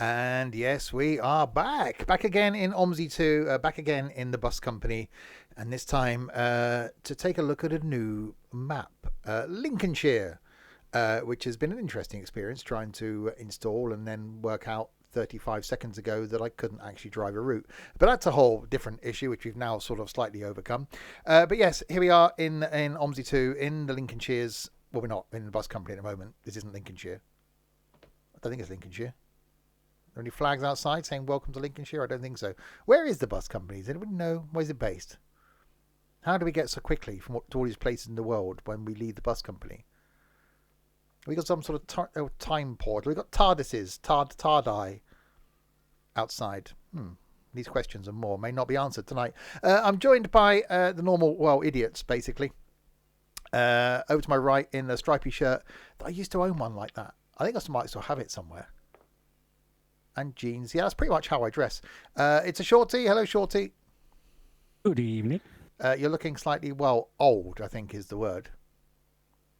And yes, we are back. Back again in OMSI 2, back again in the bus company. And this time to take a look at a new map, Lincolnshire, which has been an interesting experience trying to install and then work out 35 seconds ago that I couldn't actually drive a route. But that's a whole different issue, which we've now sort of slightly overcome. But yes, here we are in OMSI 2 in the Lincolnshires. Well, we're not in the bus company at the moment. This isn't Lincolnshire. I don't think it's Lincolnshire. Are there any flags outside saying welcome to Lincolnshire? I don't think so. Where is the bus company? Does anybody know? Where's it based? How do we get so quickly from to all these places in the world when we leave the bus company? We got some sort of time portal. We got TARDISes, TARDI outside. These questions and more may not be answered tonight. I'm joined by the normal, idiots basically. Over to my right in a stripy shirt. I used to own one like that. I think I might still have it somewhere. And jeans. Yeah, that's pretty much how I dress. It's a Shorty. Hello, Shorty. Good evening. You're looking slightly, old, I think is the word.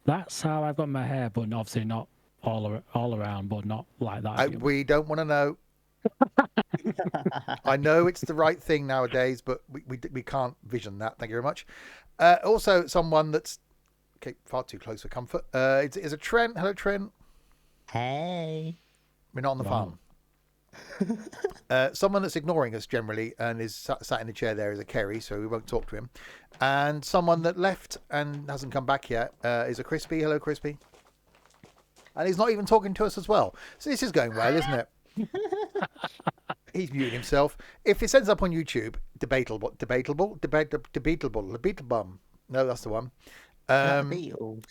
That's how I've got my hair, but obviously not all around, but not like that. We don't want to know. I know it's the right thing nowadays, but we can't vision that. Thank you very much. Also, someone that's far too close for comfort. It's a Trent. Hello, Trent. Hey. We're not on the farm. Someone that's ignoring us generally and is sat in the chair there is a Kerry, so we won't talk to him. And someone that left and hasn't come back yet is a Crispy. Hello, Crispy. And he's not even talking to us as well. So this is going well, isn't it? He's muting himself. If it ends up on YouTube, debatable. No, that's the one.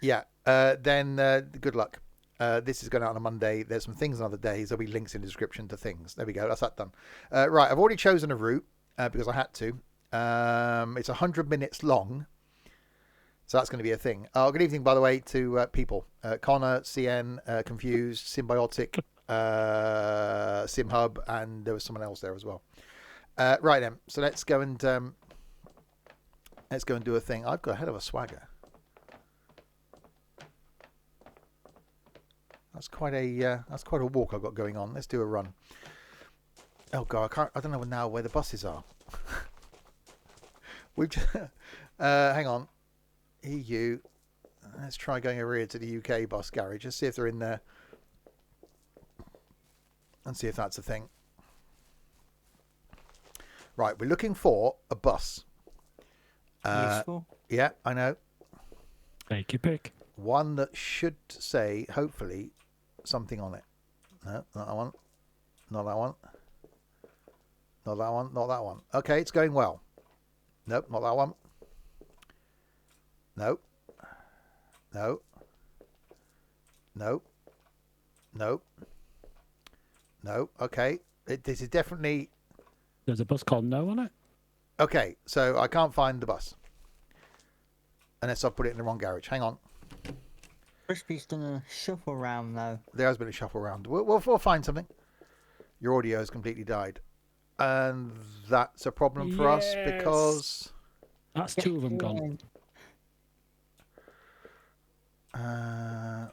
Yeah. Then good luck. This is going out on a Monday. There's some things on other days. There'll be links in the description to things. There we go. That's that done. Right. I've already chosen a route because I had to. It's 100 minutes long. So that's going to be a thing. Good evening, by the way, to people. Connor, CN, Confused, Symbiotic, SimHub, and there was someone else there as well. Right then. So let's go and do a thing. I've got a hell of a swagger. That's quite a walk I've got going on. Let's do a run. Oh god, I don't know now where the buses are. We've just, hang on. EU. Let's try going over here to the UK bus garage. Let's see if they're in there. And see if that's a thing. Right, we're looking for a bus. Useful. Yeah, I know. Take your pick. One that should say, hopefully, something on it. No, not that one. Not that one. Not that one. Not that one. Okay, it's going well. Nope, not that one. Nope. Nope. Nope. Nope. Nope. Okay. This is definitely... There's a bus called No on it. Okay, so I can't find the bus. Unless I put it in the wrong garage. Hang on. Crispy's gonna shuffle around though. There has been a shuffle around. We'll find something. Your audio has completely died. And that's a problem for us because... That's two of them gone.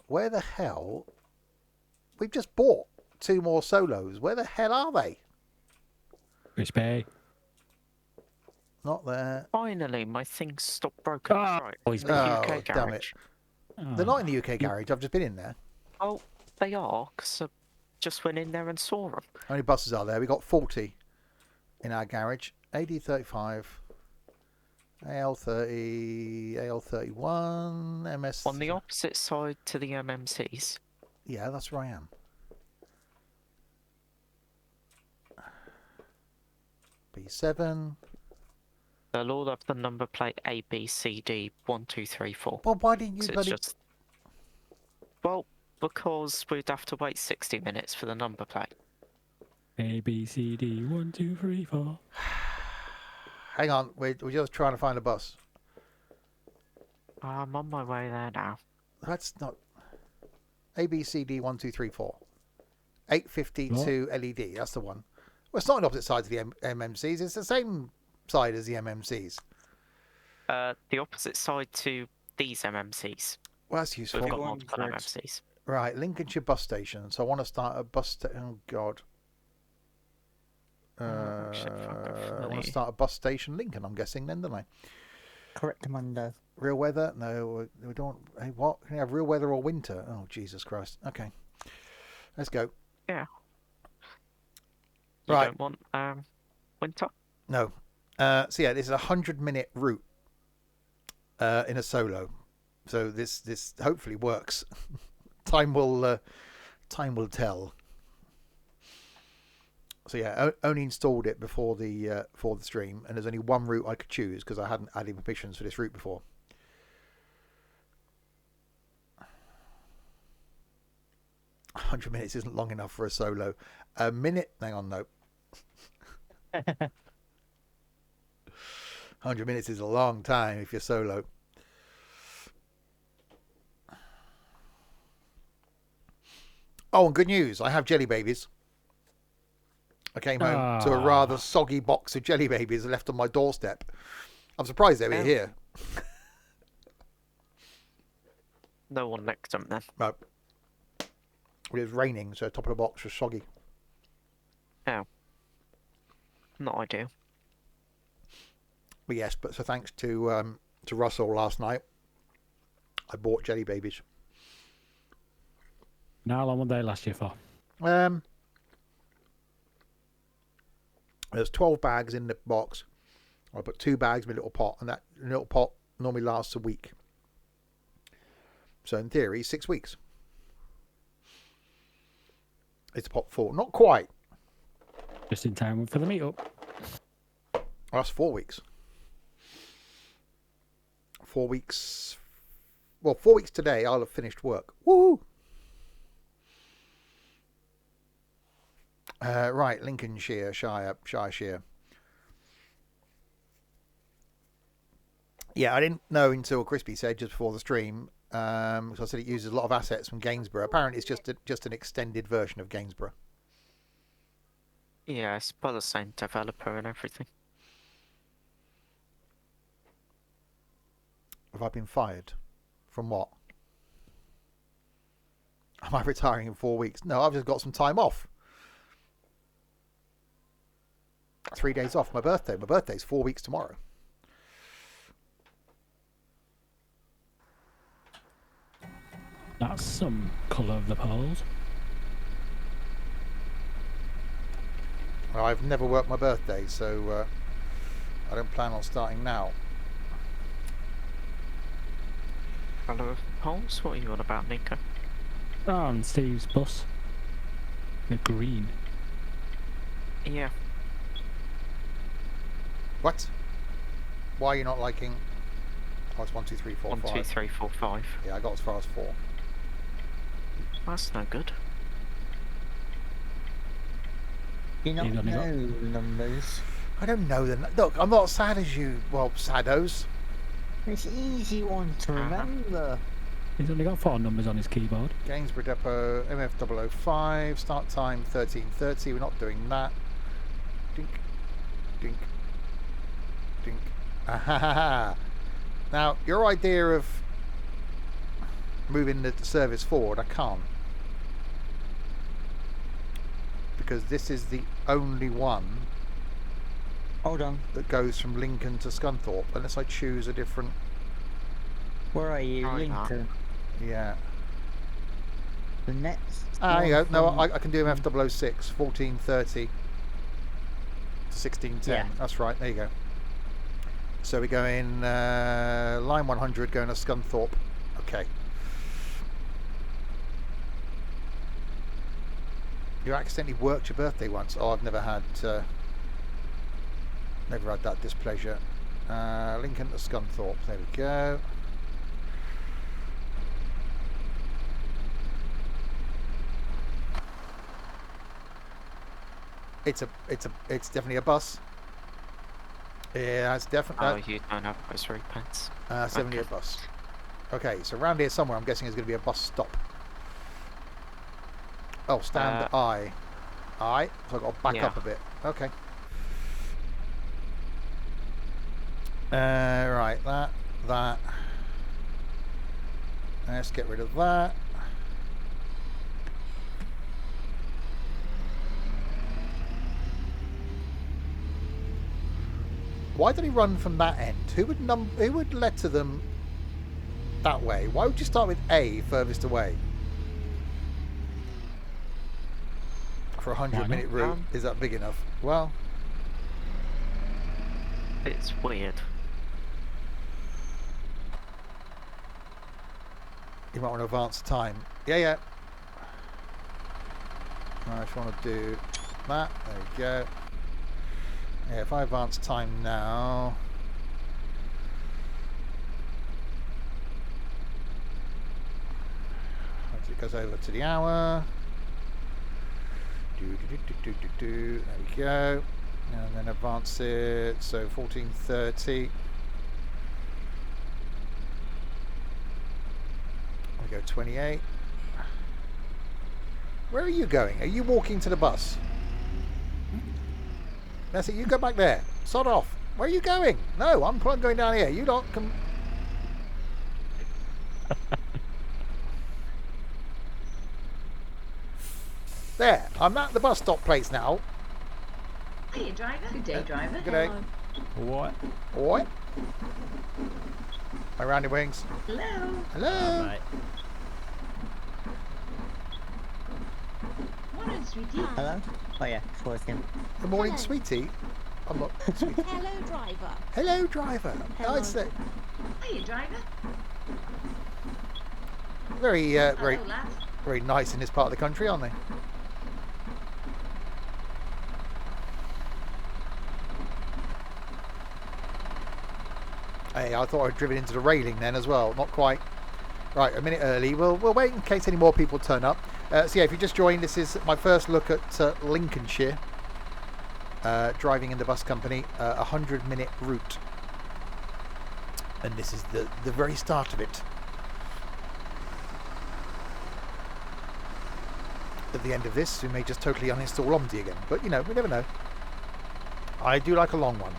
Where the hell? We've just bought 2 more solos. Where the hell are they? Crispy. Not there. Finally, my thing's stopped broken. Right. Oh, he's The back. UK Damn it. garage. They're not in the UK garage. I've just been in there. Oh, they are, because I just went in there and saw them. How many buses are there? We got 40 in our garage. AD35, AL30, AL31, MS. On the opposite side to the MMCs. Yeah, that's where I am. B7. They'll all have the number plate ABCD 1234. Well, why didn't you bloody... Well, because we'd have to wait 60 minutes for the number plate. A B C D 1 2 3 4. Hang on, we're just trying to find a bus. I'm on my way there now. That's not... ABCD 1 2 3 4. 852 LED, that's the one. Well, it's not on opposite sides of the MMCs, it's the same side as the MMCs. The opposite side to these MMCs. Well, that's useful. We've got multiple MMCs. Right, Lincolnshire bus station. So I want to start a bus station. Oh, God. Shit, I want to start a bus station Lincoln, I'm guessing then, don't I? Correct, Mundo. Real weather? No, we don't. Hey, what? Can you have real weather or winter? Oh, Jesus Christ. Okay. Let's go. Yeah. You Right. don't want winter? No. So yeah, this is a 100-minute route in a solo. So this hopefully works. Time will tell. So yeah, only installed it before the stream, and there's only one route I could choose because I hadn't added permissions for this route before. A 100 minutes isn't long enough for a solo. A minute? Hang on, no. 100 minutes is a long time if you're solo. Oh, and good news. I have jelly babies. I came home to a rather soggy box of jelly babies left on my doorstep. I'm surprised they were here. No one licked them then. No. It was raining, so the top of the box was soggy. Oh. Not ideal. But yes, so thanks to Russell last night, I bought jelly babies. Now, how long will they last you for? There's 12 bags in the box. I put 2 bags in a little pot, and that little pot normally lasts a week. So in theory, 6 weeks. It's a pot full. Not quite. Just in time for the meetup. Well, that's 4 weeks. 4 weeks. Well, 4 weeks today, I'll have finished work. Woo! Right, Lincolnshire, Shire. Yeah, I didn't know until Crispy said just before the stream. So I said it uses a lot of assets from Gainsborough. Apparently, it's just an extended version of Gainsborough. Yeah, it's by the same developer and everything. Have I been fired? From what? Am I retiring in 4 weeks? No, I've just got some time off. 3 days off. My birthday. My birthday's 4 weeks tomorrow. That's some colour of the poles. Well, I've never worked my birthday, so I don't plan on starting now. Colour of the poles? What are you on about, Nico? Oh, and Steve's bus. The green. Yeah. What? Why are you not liking? Oh, it's 1, 2, 3, 4, 1, 5. 2, 3, 4, 5. Yeah, I got as far as 4. That's no good. You not You got any know numbers. I don't know them. Look, I'm not sad as you. Well, saddos. It's an easy one to remember. He's only got 4 numbers on his keyboard. Gainsborough Depot, MF005, start time 13:30. We're not doing that. Dink, dink, dink. Ahaha. Now, your idea of moving the service forward, I can't. Because this is the only one Hold on. that goes from Lincoln to Scunthorpe, unless I choose a different. Where are you, Oh, yeah. Lincoln? Yeah. The next. Ah, there you one go. No, from- I can do MF006, 14:30 to 16:10. Yeah. That's right. There you go. So we go in line 100 going to Scunthorpe. Okay. You accidentally worked your birthday once. Oh, I've never had that displeasure. Lincoln to Scunthorpe. There we go. It's definitely a bus. Yeah, it's definitely. Oh, you don't have those repents. 70 Okay. a bus. Okay, so around here somewhere, I'm guessing there's going to be a bus stop. Oh, stand I. I. So I've got to back Yeah. up a bit. Okay. Right, that. Let's get rid of that. Why did he run from that end? Who would letter them that way? Why would you start with A furthest away? For a Why 100-minute not? route, is that big enough? Well, It's weird. you might want to advance the time. Yeah. Right, if you want to do that, there we go. Yeah, if I advance time now. Once it goes over to the hour. There we go. And then advance it, so 14:30. We go 28. Where are you going? Are you walking to the bus? That's it, you go back there. Sod off. Where are you going? No, I'm going down here. You don't come. There, I'm at the bus stop place now. Hey, driver. Good day, driver. Good day. What? Oi. My roundy wings. Hello. Hello. Right. Morning, sweetie. Hello? Oh yeah, it's working. Good morning, Hello. sweetie. I'm not sweetie. Hello, driver. Hello, driver. Hello. I'd say Hey, driver. very, very, Hello, lads. very nice in this part of the country, aren't they? Hey, I thought I'd driven into the railing then as well. Not quite. Right, a minute early. We'll wait in case any more people turn up. So yeah, if you just joined, this is my first look at Lincolnshire. Driving in the bus company, 100-minute route. And this is the very start of it. At the end of this, we may just totally uninstall OMSI again. But, you know, we never know. I do like a long one.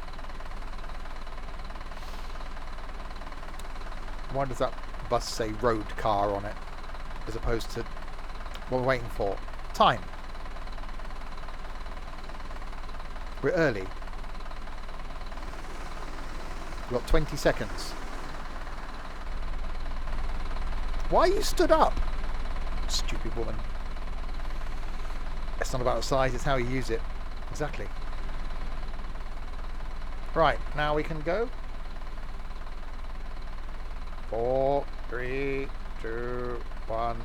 Why does that bus say road car on it as opposed to what we're waiting for? Time. We're early. We've got 20 seconds. Why are you stood up? Stupid woman. It's not about the size, it's how you use it. Exactly. Right, now we can go. 4, 3, 2, 1.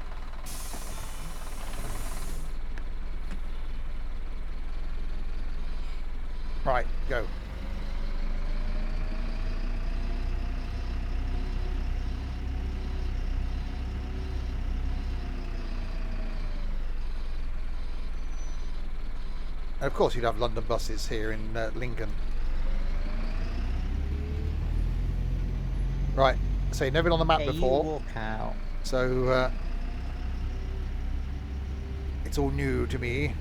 Right, go. And of course you'd have London buses here in Lincoln. Right, so you've never been on the map Hey, before. you walk out. So it's all new to me.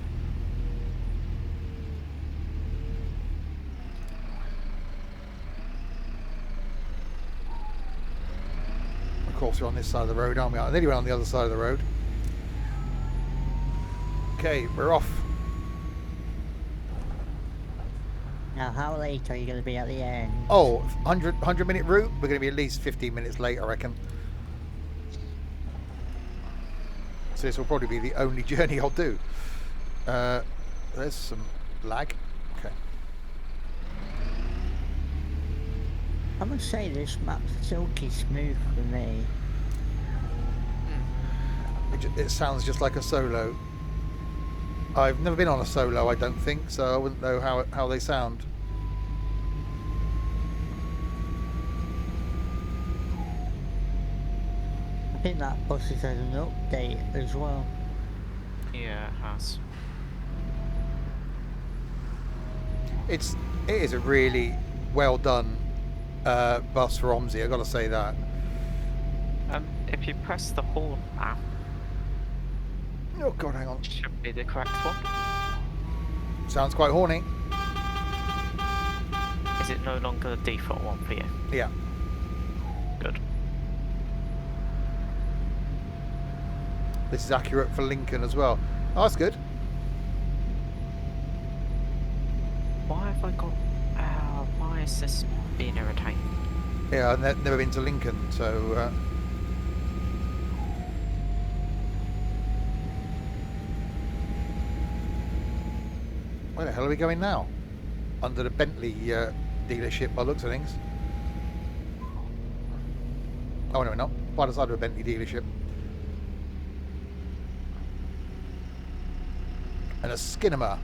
Of course we're on this side of the road, aren't we? And then we're on the other side of the road. Okay, we're off. Now, how late are you going to be at the end? Oh, 100-minute route? We're going to be at least 15 minutes late, I reckon. So this will probably be the only journey I'll do. There's some lag. Okay. I must say this map's silky smooth for me. It sounds just like a solo. I've never been on a solo, I don't think, so I wouldn't know how they sound. I think that bus has had an update as well. Yeah, it has. It is a really well done bus for OMSI, I've got to say that. If you press the horn app, Oh god, hang on. it should be the correct one. Sounds quite horny. Is it no longer the default one for you? Yeah. Good. This is accurate for Lincoln as well. Oh, that's good. Why have I got... Why is this being irritating? Yeah, I've never been to Lincoln, so... Where the hell are we going now? Under the Bentley dealership by the looks of things. Oh, no, we're not. By the side of a Bentley dealership. And a Skinema.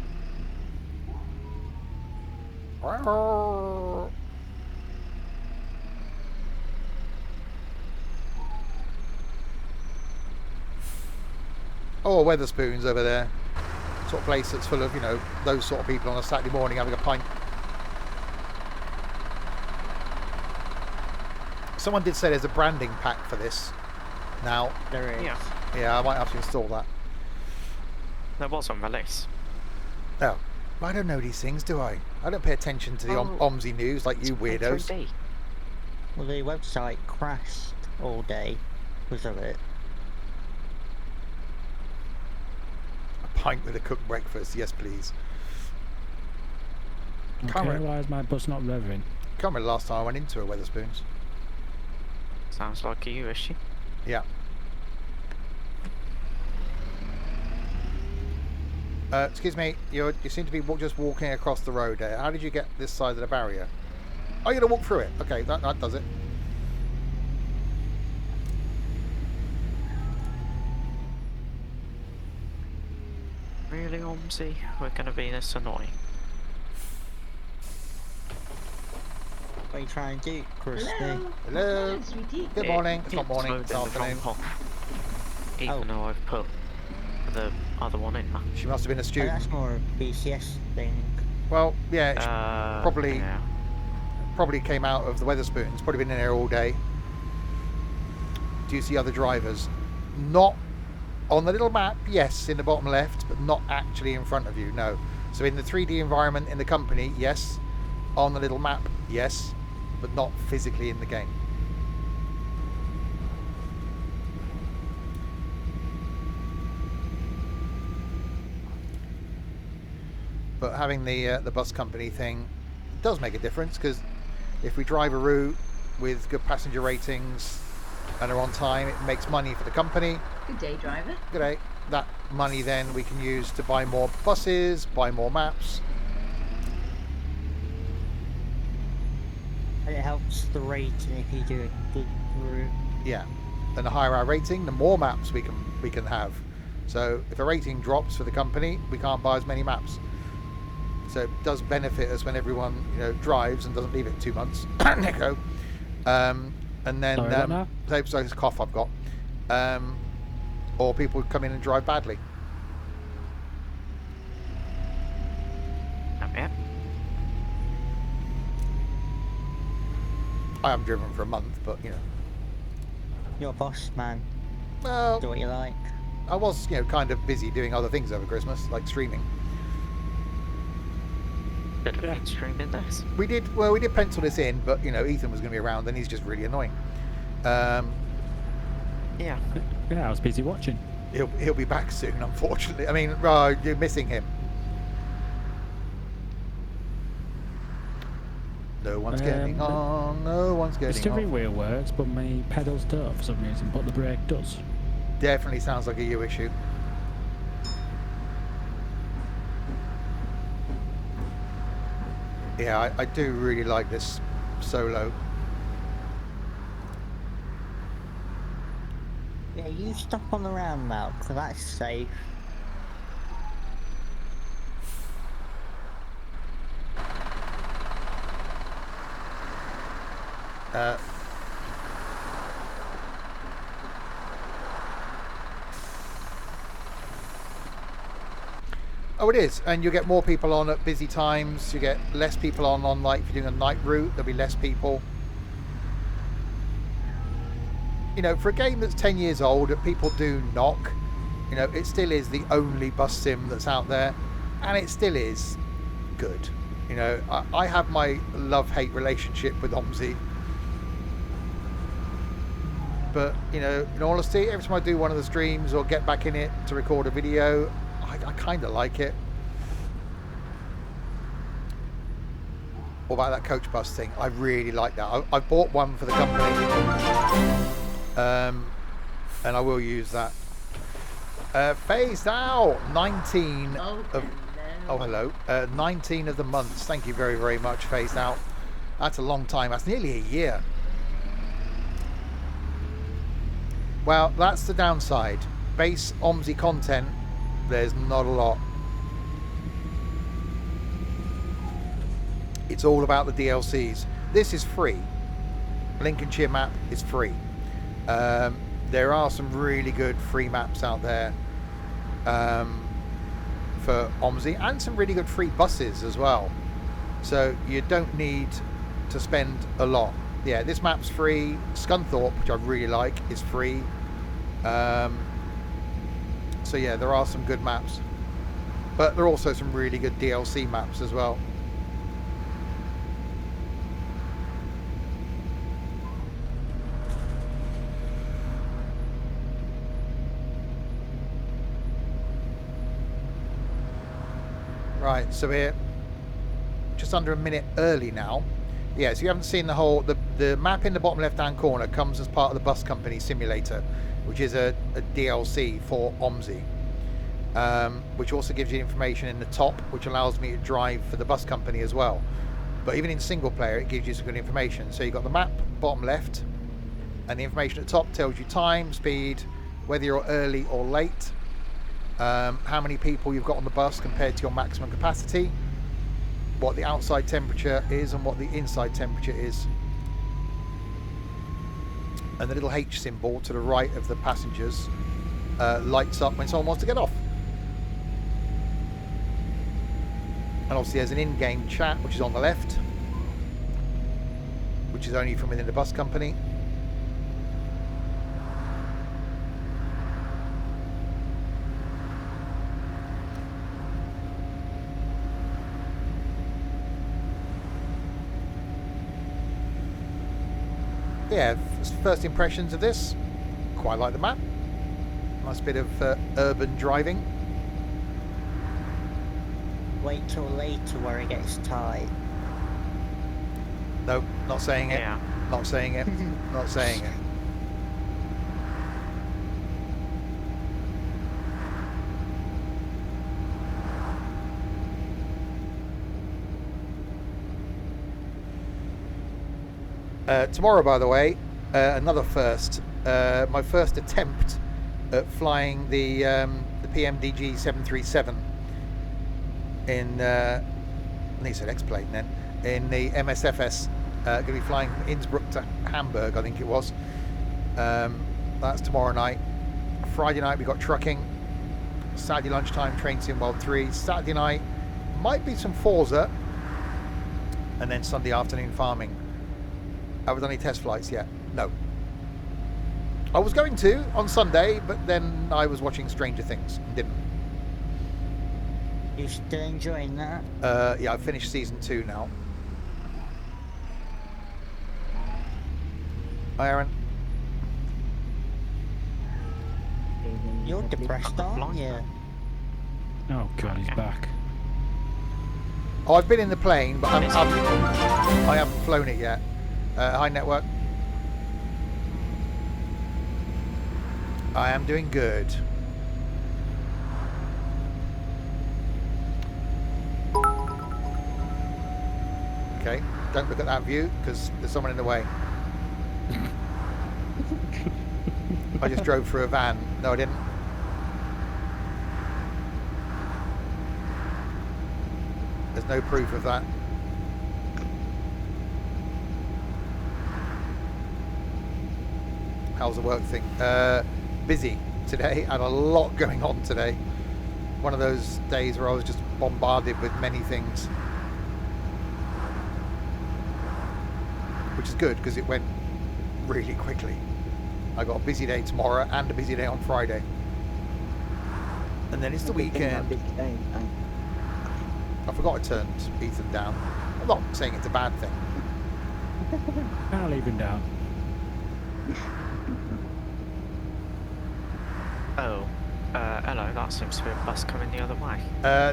Oh, Weatherspoons over there. Sort of place that's full of, you know, those sort of people on a Saturday morning having a pint. Someone did say there's a branding pack for this. Now, There is. yeah, I might have to install that. There was on release. Oh, I don't know these things, do I? I don't pay attention to the OMSI news like you weirdos. 3D. Well, the website crashed all day because of it. A pint with a cooked breakfast, yes please. Okay, why is my bus not revving? Can't remember the last time I went into a Weatherspoons. Sounds like a you issue. Yeah. Excuse me, you seem to be just walking across the road there. How did you get this side of the barrier? Oh, you're going to walk through it. Okay, that does it. Really, OMSI? We're going to be this annoying. What are you trying to do, Christy? Hello. Hello. Morning, sweetie. Good morning. It's not It's morning, moved it's in the wrong afternoon. hole. Even though I've put the other one in there. She must have been a Oh, student. that's more a BCS thing. Well, yeah, she probably Yeah. probably came out of the Weatherspoons. Probably been in there all day. Do you see other drivers? Not on the little map, yes, in the bottom left, but not actually in front of you, no. So in the 3D environment in the company, yes. On the little map, yes, but not physically in the game. But having the bus company thing does make a difference, because if we drive a route with good passenger ratings and are on time, it makes money for the company. Good day, driver. Good day. That money then we can use to buy more buses, buy more maps. And it helps the rating if you do a good route. Yeah. And the higher our rating, the more maps we can have. So if a rating drops for the company, we can't buy as many maps. So it does benefit us when everyone, you know, drives and doesn't leave it 2 months. Nico. And then Sorry, what now? so this cough I've got. Or people come in and drive badly. Yeah. I haven't driven for a month, but you know. You're a boss, man. Well, Do what you like. I was, you know, kind of busy doing other things over Christmas, like streaming. Could have been streaming this. We did pencil this in, but you know, Ethan was going to be around, and he's just really annoying. Yeah. Yeah, I was busy watching. He'll be back soon, unfortunately. I mean, you're missing him. No one's getting on. No one's The getting steering on. wheel works, but my pedals don't for some reason, but the brake does. Definitely sounds like a you issue. Yeah, I do really like this solo. Yeah, you stop on the roundabout, because that's safe. Oh, it is, and you get more people on at busy times. You get less people on like if you're doing a night route, there'll be less people. You know, for a game that's 10 years old that people do knock, you know, it still is the only bus sim that's out there, and it still is good. You know, I have my love-hate relationship with OMSI, but you know, in all honesty, every time I do one of the streams or get back in it to record a video, I kind of like it. What about that coach bus thing? I really like that. I bought one for the company, and I will use that. Phased out 19 Oh, of. Oh, hello. hello. 19 of the months. Thank you very, very much. Phased out. That's a long time. That's nearly a year. Well, that's the downside. Base OMSI content, there's not a lot. It's all about the DLCs. This is free. Lincolnshire map is free. There are some really good free maps out there for OMSI, and some really good free buses as well. So you don't need to spend a lot. Yeah, this map's free. Scunthorpe, which I really like, is free. So yeah, there are some good maps, but there are also some really good DLC maps as well. Right, so we're just under a minute early now. Yeah, so you haven't seen the whole... The map in the bottom left-hand corner comes as part of the Bus Company Simulator, which is a DLC for OMSI, which also gives you information in the top, which allows me to drive for the bus company as well. But even in single player, it gives you some good information. So you've got the map, bottom left, and the information at the top tells you time, speed, whether you're early or late, how many people you've got on the bus compared to your maximum capacity, what the outside temperature is and what the inside temperature is. And the little H symbol to the right of the passengers lights up when someone wants to get off. And obviously there's an in-game chat, which is on the left, which is only from within the bus company. Yeah, first impressions of this, quite like the map. Nice bit of urban driving. Wait till later where it gets tight. No, not saying it. Yeah. Not saying it. Not saying it. Tomorrow, by the way, another first. My first attempt at flying the PMDG 737 in, I think it's an X-plane then, in the MSFS. Going to be flying from Innsbruck to Hamburg, I think it was. That's tomorrow night. Friday night we got trucking. Saturday lunchtime Train Sim World 3. Saturday night might be some Forza, and then Sunday afternoon farming. Have we done any test flights yet? No. I was going to on Sunday, but then I was watching Stranger Things and didn't. You still enjoying that? Yeah, I've finished season 2 now. Hi, Aaron. You're depressed, aren't you? Oh god, he's back. Oh, I've been in the plane, but I haven't flown it yet. Hi, network. I am doing good. Okay, don't look at that view because there's someone in the way. I just drove through a van. No, I didn't. There's no proof of that. How's the work thing? Busy today, and a lot going on today. One of those days where I was just bombarded with many things, which is good because it went really quickly. I got a busy day tomorrow and a busy day on Friday, and then it's the weekend. I forgot I turned Ethan down. I'm not saying it's a bad thing. I'll leave him down. Oh, hello, that seems to be a bus coming the other way.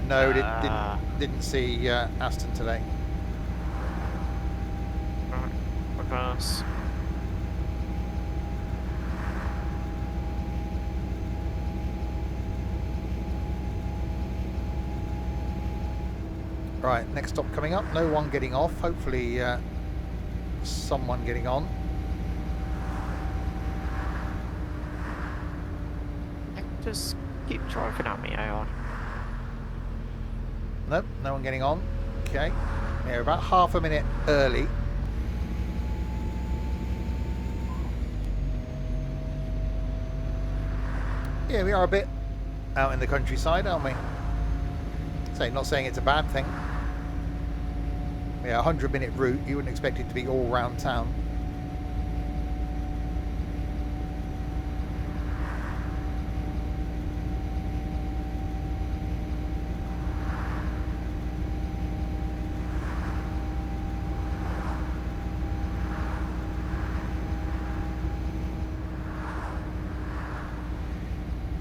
No, didn't see Aston today. reverse. Right, next stop coming up. No one getting off. Hopefully, someone getting on. Just keep driving at me, AI. Nope, no one getting on. Okay, yeah, about half a minute early. Yeah, we are a bit out in the countryside, aren't we? Not saying it's a bad thing. Yeah, 100-minute route. You wouldn't expect it to be all round town.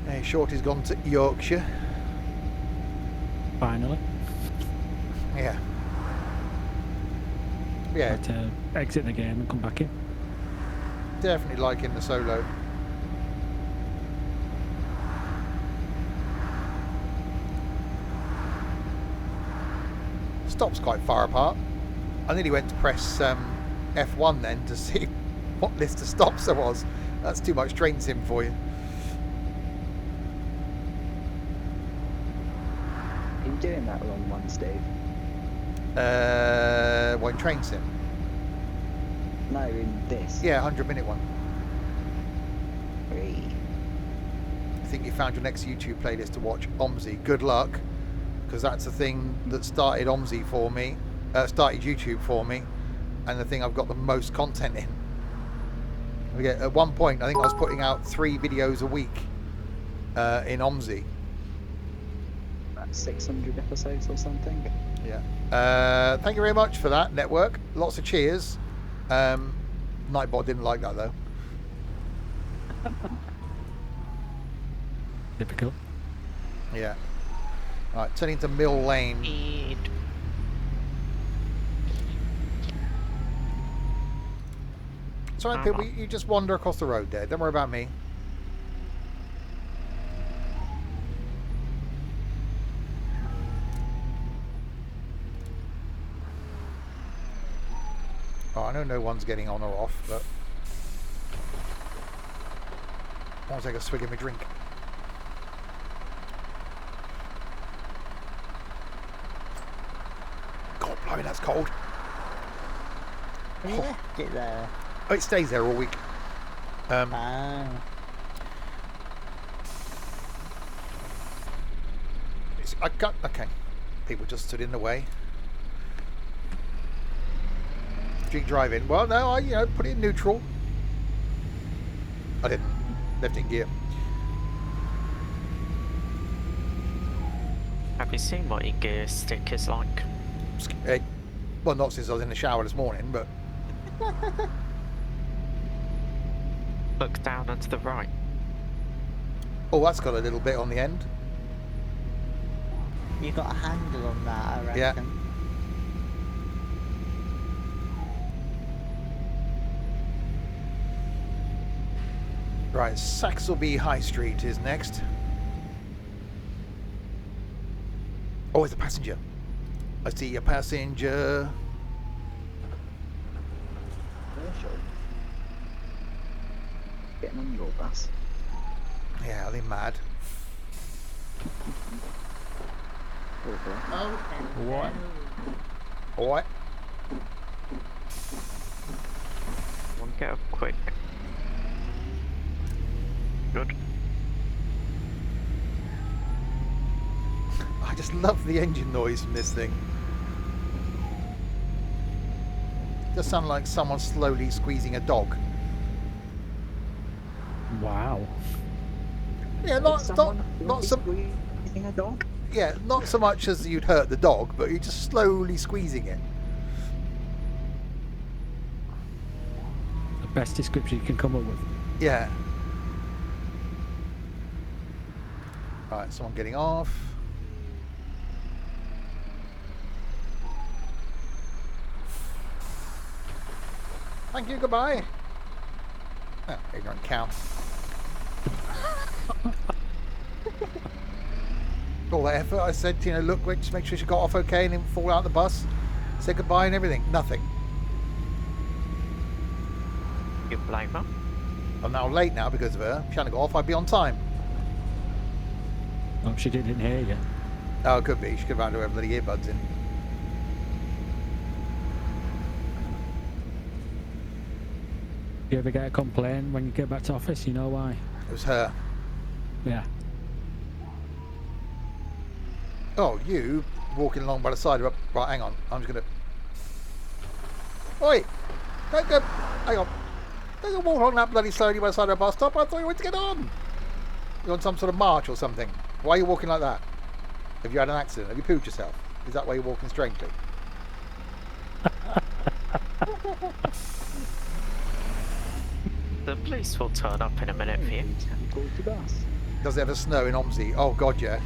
Hey, Shorty's gone to Yorkshire. Finally. Yeah. Yeah, Had to exit the game and come back in. definitely liking the solo. Stops quite far apart. I nearly went to press F1 then to see what list of stops there was. That's too much train sim for you. Are you doing that long one, Steve? One train sim. No, in this. Yeah, 100-minute one. Three. I think you found your next YouTube playlist to watch OMSI. Good luck, because that's the thing that started OMSI for me, started YouTube for me, and the thing I've got the most content in. At one point, I think I was putting out 3 videos a week in OMSI. About 600 episodes or something. Yeah. Thank you very much for that, network. Lots of cheers. Nightbot didn't like that though. Typical. Yeah. Right, turning to Mill Lane. Speed. It's alright, people. You just wander across the road there. Don't worry about me. Oh, I know no one's getting on or off, but I'll take a swig of my drink. God, blimey, that's cold. You left it there. Oh, it stays there all week. Ah. I got okay. People just stood in the way. Drink driving. Well, no, I put it in neutral. I didn't. Left it in gear. Have you seen what your gear stick is like? Well, not since I was in the shower this morning, but Look down and to the right. oh, that's got a little bit on the end. You got a handle on that, I reckon. Yeah. Right, Saxelby High Street is next. Oh, it's a passenger. I see a passenger. Commercial. Getting on your bus. Yeah, are they mad? Okay. Oh, What? Alright. One get up quick. Good. I just love the engine noise from this thing. It does sound like someone slowly squeezing a dog. Wow. Yeah, not so Squeezing a dog? yeah, not so much as you'd hurt the dog, but you're just slowly squeezing it. The best description you can come up with. Yeah. Right, someone getting off. Thank you, goodbye. Oh, ignorant cow. All that effort, I said, you know, look, wait, just make sure she got off okay and didn't fall out of the bus. Said goodbye and everything. Nothing. You blame her? I'm now late now because of her. If she hadn't got off, I'd be on time. Oh, she didn't hear you. Oh, it could be. She could have had her bloody earbuds in. You ever get a complaint when you get back to office? You know why? It was her. Yeah. Oh, you walking along by the side of her. Right, hang on. I'm just going to... Oi! Don't go... Hang on. Don't go walk along that bloody slowly by the side of a bus stop. I thought you wanted to get on. You're on some sort of march or something. Why are you walking like that? Have you had an accident? Have you pooed yourself? Is that why you're walking strangely? The police will turn up in a minute for you. Haven't called the bus. Does it ever snow in OMSI? Oh, God, yeah.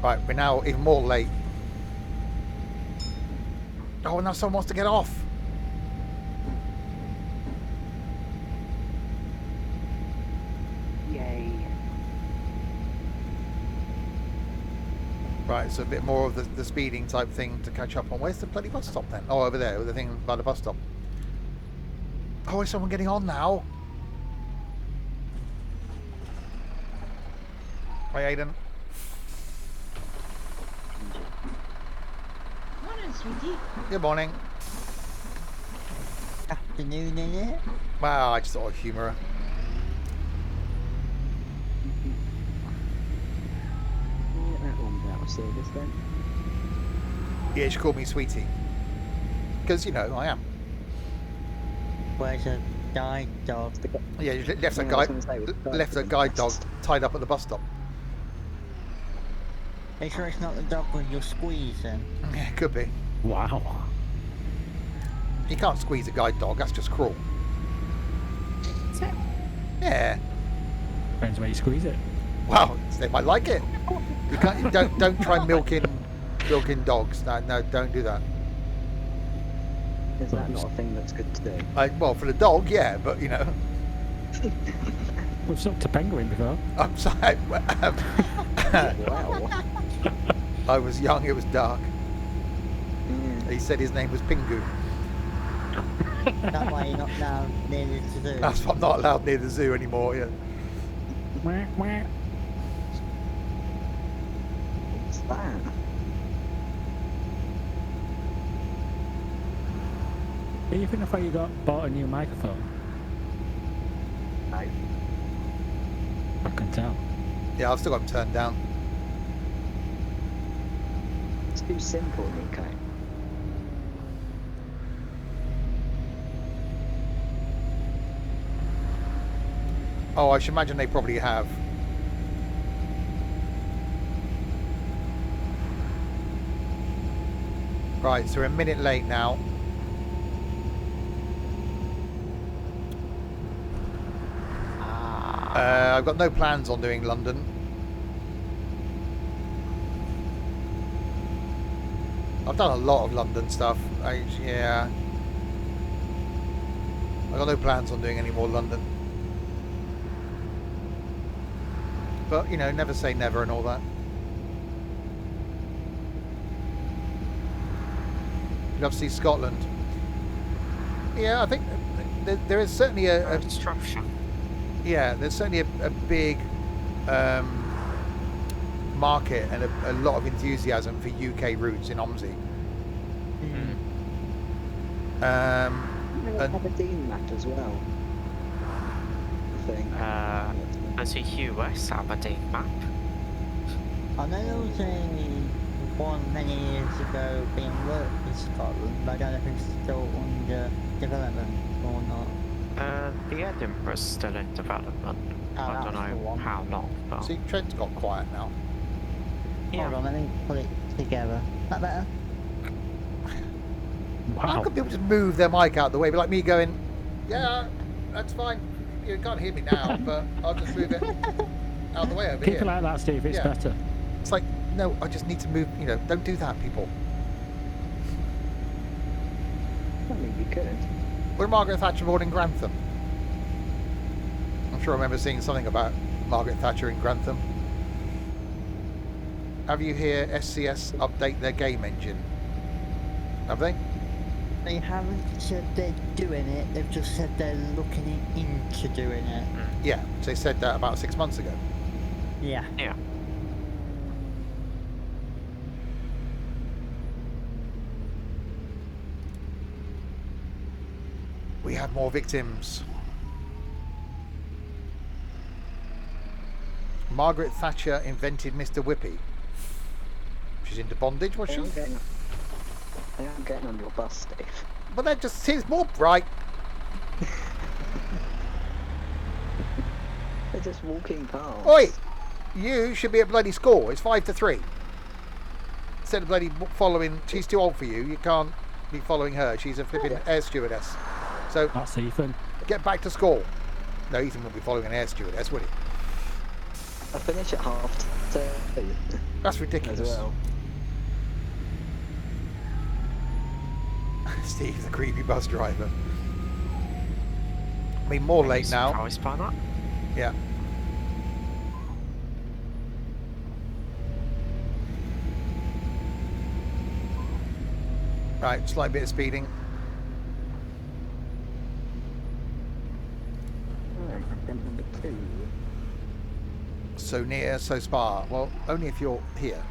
Right, we're now even more late. Oh, now someone wants to get off. Yay. Right, so a bit more of the speeding type thing to catch up on. Where's the bloody bus stop then? Oh, over there, the thing by the bus stop. Oh, is someone getting on now? Hi, Aidan. Morning, sweetie. Good morning. Afternoon, innit? Wow, I just thought I'd humour her. Yeah, that one's out of service then. Yeah, she called me sweetie. Because, you know, I am. Where's a guide dog? Yeah, you left a Yeah, I was guide, gonna say, with left a dogs, guide dog it's- tied up at the bus stop. Are you sure it's not the dog with your squeezing? Yeah, it could be. Wow. You can't squeeze a guide dog, that's just cruel. Yeah. Depends where you squeeze it. Well, they might like it. You can't. You don't try milking dogs. No, don't do that. Is that not a thing that's good to do? Well, for the dog, yeah, but you know, We've sucked a penguin before. I'm sorry. Wow. I was young. It was dark. Yeah. He said his name was Pingu. That way you're not now near the zoo. That's why I'm not allowed near the zoo anymore. Yeah. Wah, wah. What's that? Do you think I thought you bought a new microphone? No. I can tell. Yeah, I've still got him turned down. It's too simple, Nico. Oh, I should imagine they probably have. Right, so we're a minute late now. I've got no plans on doing London. I've done a lot of London stuff. Yeah. I've got no plans on doing any more London. But, you know, never say never and all that. You'd love to see Scotland. Yeah, I think there is certainly a Construction. yeah, there's certainly a big market and a lot of enthusiasm for UK routes in OMSI. You know, And- Aberdeen map as well. I think. There's a US Aberdeen map. I know there was one many years ago being worked in Scotland, but I don't know if it's still under development or not. The Edinburgh's still in development. Oh, I don't that's the know one. how long, but See, Trent's got quiet now. Hold on, let me put it together. That better? How Wow. can people just move their mic out the way? Be like me going, yeah, that's fine. You can't hear me now, but I'll just move it out the way over Keep here. it like that, Steve. It's Yeah. better. It's like, no, I just need to move. You know, don't do that, people. I mean, you could. Was Margaret Thatcher born in Grantham? I'm sure I remember seeing something about Margaret Thatcher in Grantham. Have you hear SCS update their game engine? Have they? They haven't said they're doing it, they've just said they're looking into doing it. Yeah, they said that about 6 months ago. Yeah. Yeah. We have more victims. Margaret Thatcher invented Mr. Whippy. She's into bondage, was They she? aren't getting on your bus, Steve. But that just seems more right. They're just walking past. Oi! You should be at bloody school. It's 5-3. Instead of bloody following, she's too old for you. You can't be following her. She's a flipping air stewardess. So That's Ethan. get back to school. No, Ethan won't be following an air stewardess, would he? I finish at 2:30 That's ridiculous. as well. Steve's a creepy bus driver. I mean, more late now. Surprised by that. Yeah. Right, slight bit of speeding. Alright, attempt number 2. So near, so far. Well, only if you're here.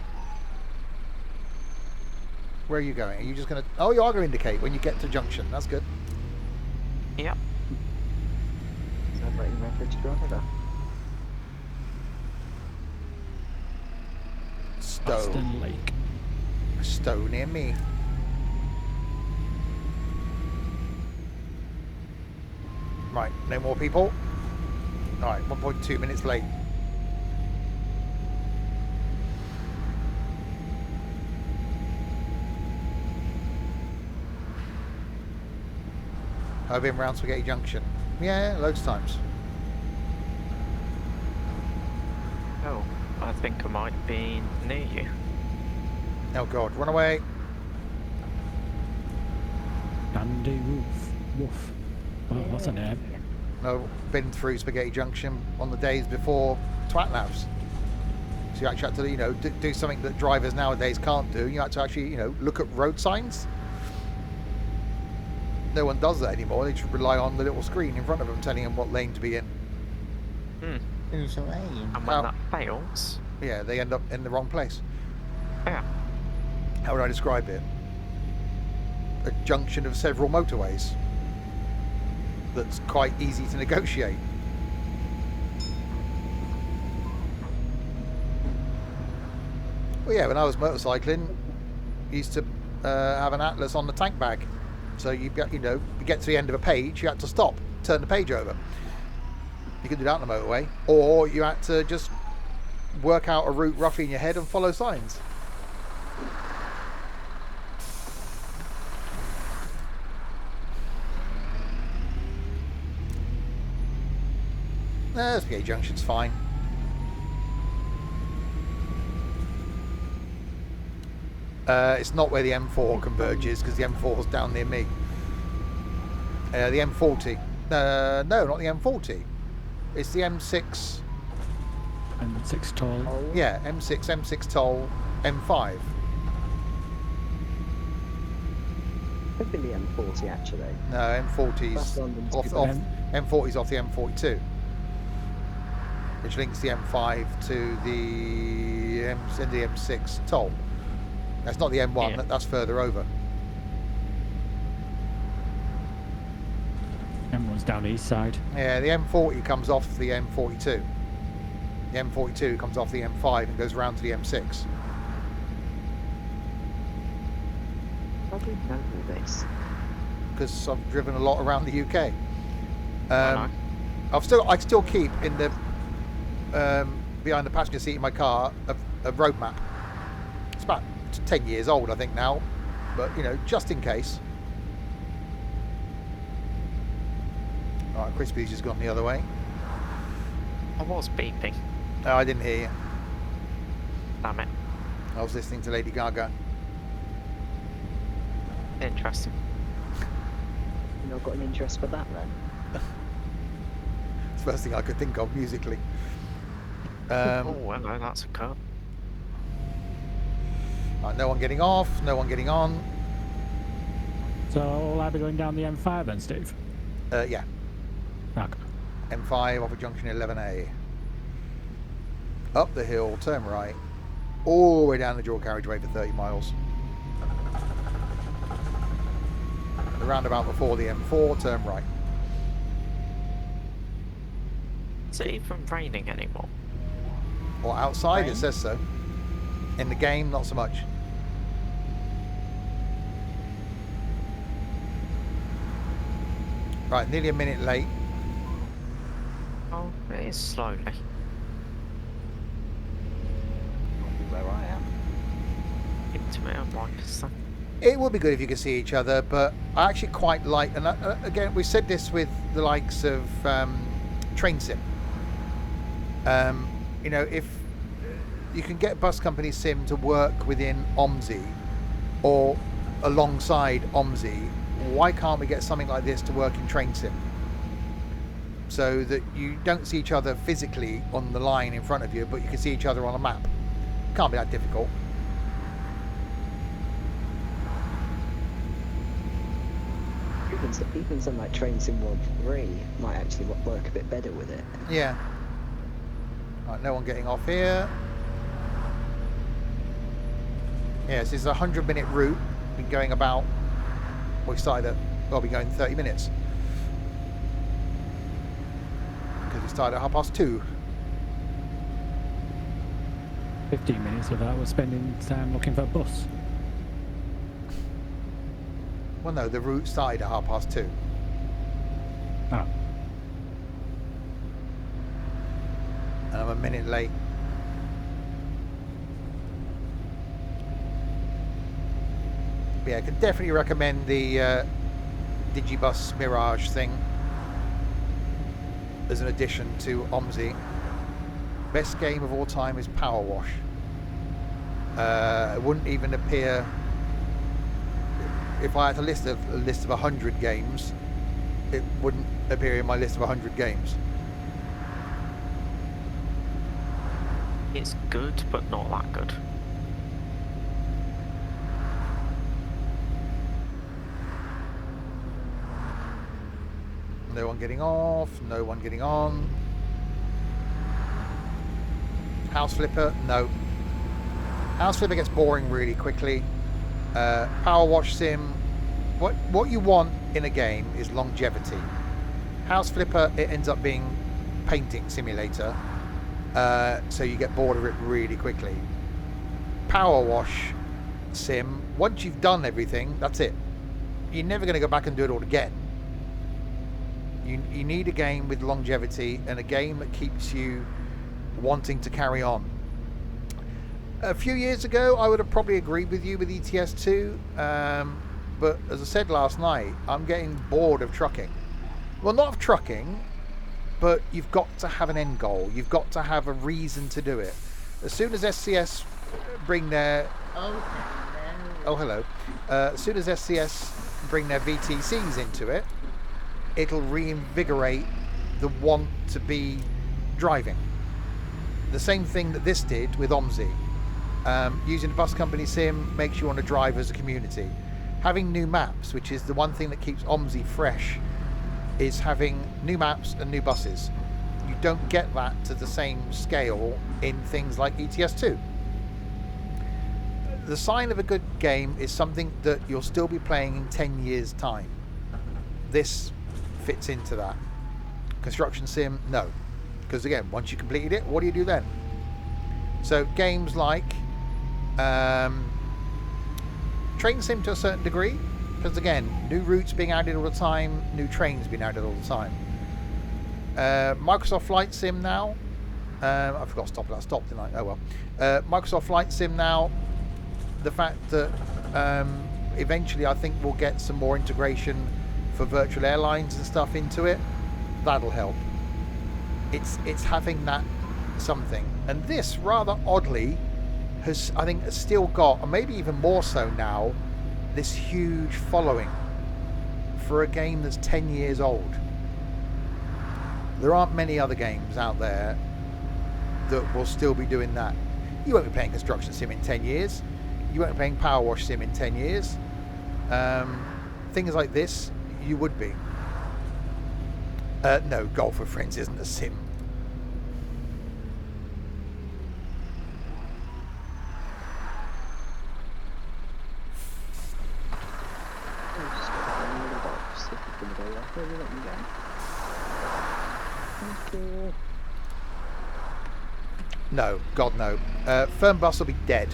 Where are you going? Are you just going to... Oh, you are going to indicate when you get to junction. That's good. Yep. Sounds like your average driver. Stowe. Aston Lake. Stowe near me. Right, no more people. Alright, 1.2 minutes late. I've been round Spaghetti Junction. Yeah, loads of times. Oh, I think I might be near you. Oh god, run away. Andy Wolf. Wolf. Oh, what's her name? No, been through Spaghetti Junction on the days before Twat Labs. So you actually had to, you know, do something that drivers nowadays can't do. You had to actually, you know, look at road signs. No one does that anymore. They just rely on the little screen in front of them telling them what lane to be in. Who's the lane? And when Well- that fails, Yeah, they end up in the wrong place. yeah. How would I describe it? A junction of several motorways that's quite easy to negotiate. Well, yeah, when I was motorcycling, I used to have an atlas on the tank bag. So you get, you know, you get to the end of a page, you had to stop, turn the page over. You could do that on the motorway, or you had to just work out a route roughly in your head and follow signs. Spaghetti Junction's fine. It's not where the M4 converges because the M4 is down near me. The M40. No, not the M40. It's the M6. And 6 tall. Yeah, M6 toll, M5. Could be the M40 actually. No, That's M40's London off, to off M- M40's off the M42, which links the M5 to the M6 toll. That's not the M1. Yeah. That's further over. Everyone's down the east side. Yeah, the M40 comes off the M42. The M42 comes off the M5 and goes round to the M6. How do you know all this? Because I've driven a lot around the UK. I I still keep in the behind the passenger seat in my car a road map. It's about 10 years old, I think now, but you know, just in case. All right, Crispy's just gone the other way. I was beeping. Oh, I didn't hear you. Damn it. I was listening to Lady Gaga. Interesting. you not got an interest for that then? It's the first thing I could think of musically. Oh, hello, that's a cut. Right, no one getting off, no one getting on. So I'll either going down the M5 then, Steve? Yeah, Okay. M5 off at junction 11A. Up the hill, turn right, all the way down the dual carriageway for 30 miles. The roundabout before the M4, turn right. Is it even raining anymore? Or outside, Rain? it says so. In the game, not so much. Right, nearly a minute late. Oh, it is slowly. Where I am. Into my own mic stuff. It would be good if you could see each other, but I actually quite like, and again, we said this with the likes of Train Sim. You know, if you can get Bus Company Sim to work within OMSI or alongside OMSI, why can't we get something like this to work in Train Sim? So that you don't see each other physically on the line in front of you, but you can see each other on a map. Can't be that difficult. Even something like Train Sim World 3 might actually work a bit better with it. Yeah. Right, no one getting off here. Yes, this is a 100-minute route. Been going about. We started at. Well, we're going 30 minutes because we started at 2:30. 15 minutes of that was spending time looking for a bus. Well, no, the route started at 2:30. Oh. And I'm a minute late. But yeah, I could definitely recommend the Digibus Mirage thing as an addition to OMSI. Best game of all time is Power Wash. It wouldn't even appear if I had a list of 100 games. It wouldn't appear in my list of 100 games. It's good, but not that good. No one getting off, no one getting on. House Flipper, no. House Flipper gets boring really quickly. Power Wash Sim, what you want in a game is longevity. House Flipper, it ends up being painting simulator, so you get bored of it really quickly. Power Wash Sim, once you've done everything, that's it. You're never going to go back and do it all again. You need a game with longevity and a game that keeps you wanting to carry on. A few years ago, I would have probably agreed with you with ETS2, but as I said last night, I'm getting bored of trucking. Well, not of trucking, but you've got to have an end goal. You've got to have a reason to do it. As soon as SCS bring their... Oh, hello. As soon as SCS bring their VTCs into it, it'll reinvigorate the want to be driving. The same thing that this did with OMSI. Using the Bus Company Sim makes you want to drive as a community. Having new maps, which is the one thing that keeps OMSI fresh, is having new maps and new buses. You don't get that to the same scale in things like ETS2. The sign of a good game is something that you'll still be playing in 10 years' time. This fits into that. Construction Sim, no. Because again, once you completed it, what do you do then? So games like Train Sim to a certain degree, because again, new routes being added all the time, new trains being added all the time. Microsoft Flight Sim now. I forgot to stop that. I stopped, didn't I? Oh well. Microsoft Flight Sim now. The fact that eventually I think we'll get some more integration for virtual airlines and stuff into it. That'll help. It's having that something, and this rather oddly has, I think, has still got, or maybe even more so now, this huge following for a game that's 10 years old. There aren't many other games out there that will still be doing that. You won't be playing Construction Sim in 10 years. You won't be playing Power Wash Sim in 10 years. Things like this, you would be. No, Golf with Friends isn't a sim. I've just got that in the box. If you're gonna go there, where will you let me go? Thank you. No, God no. Fernbus will be dead.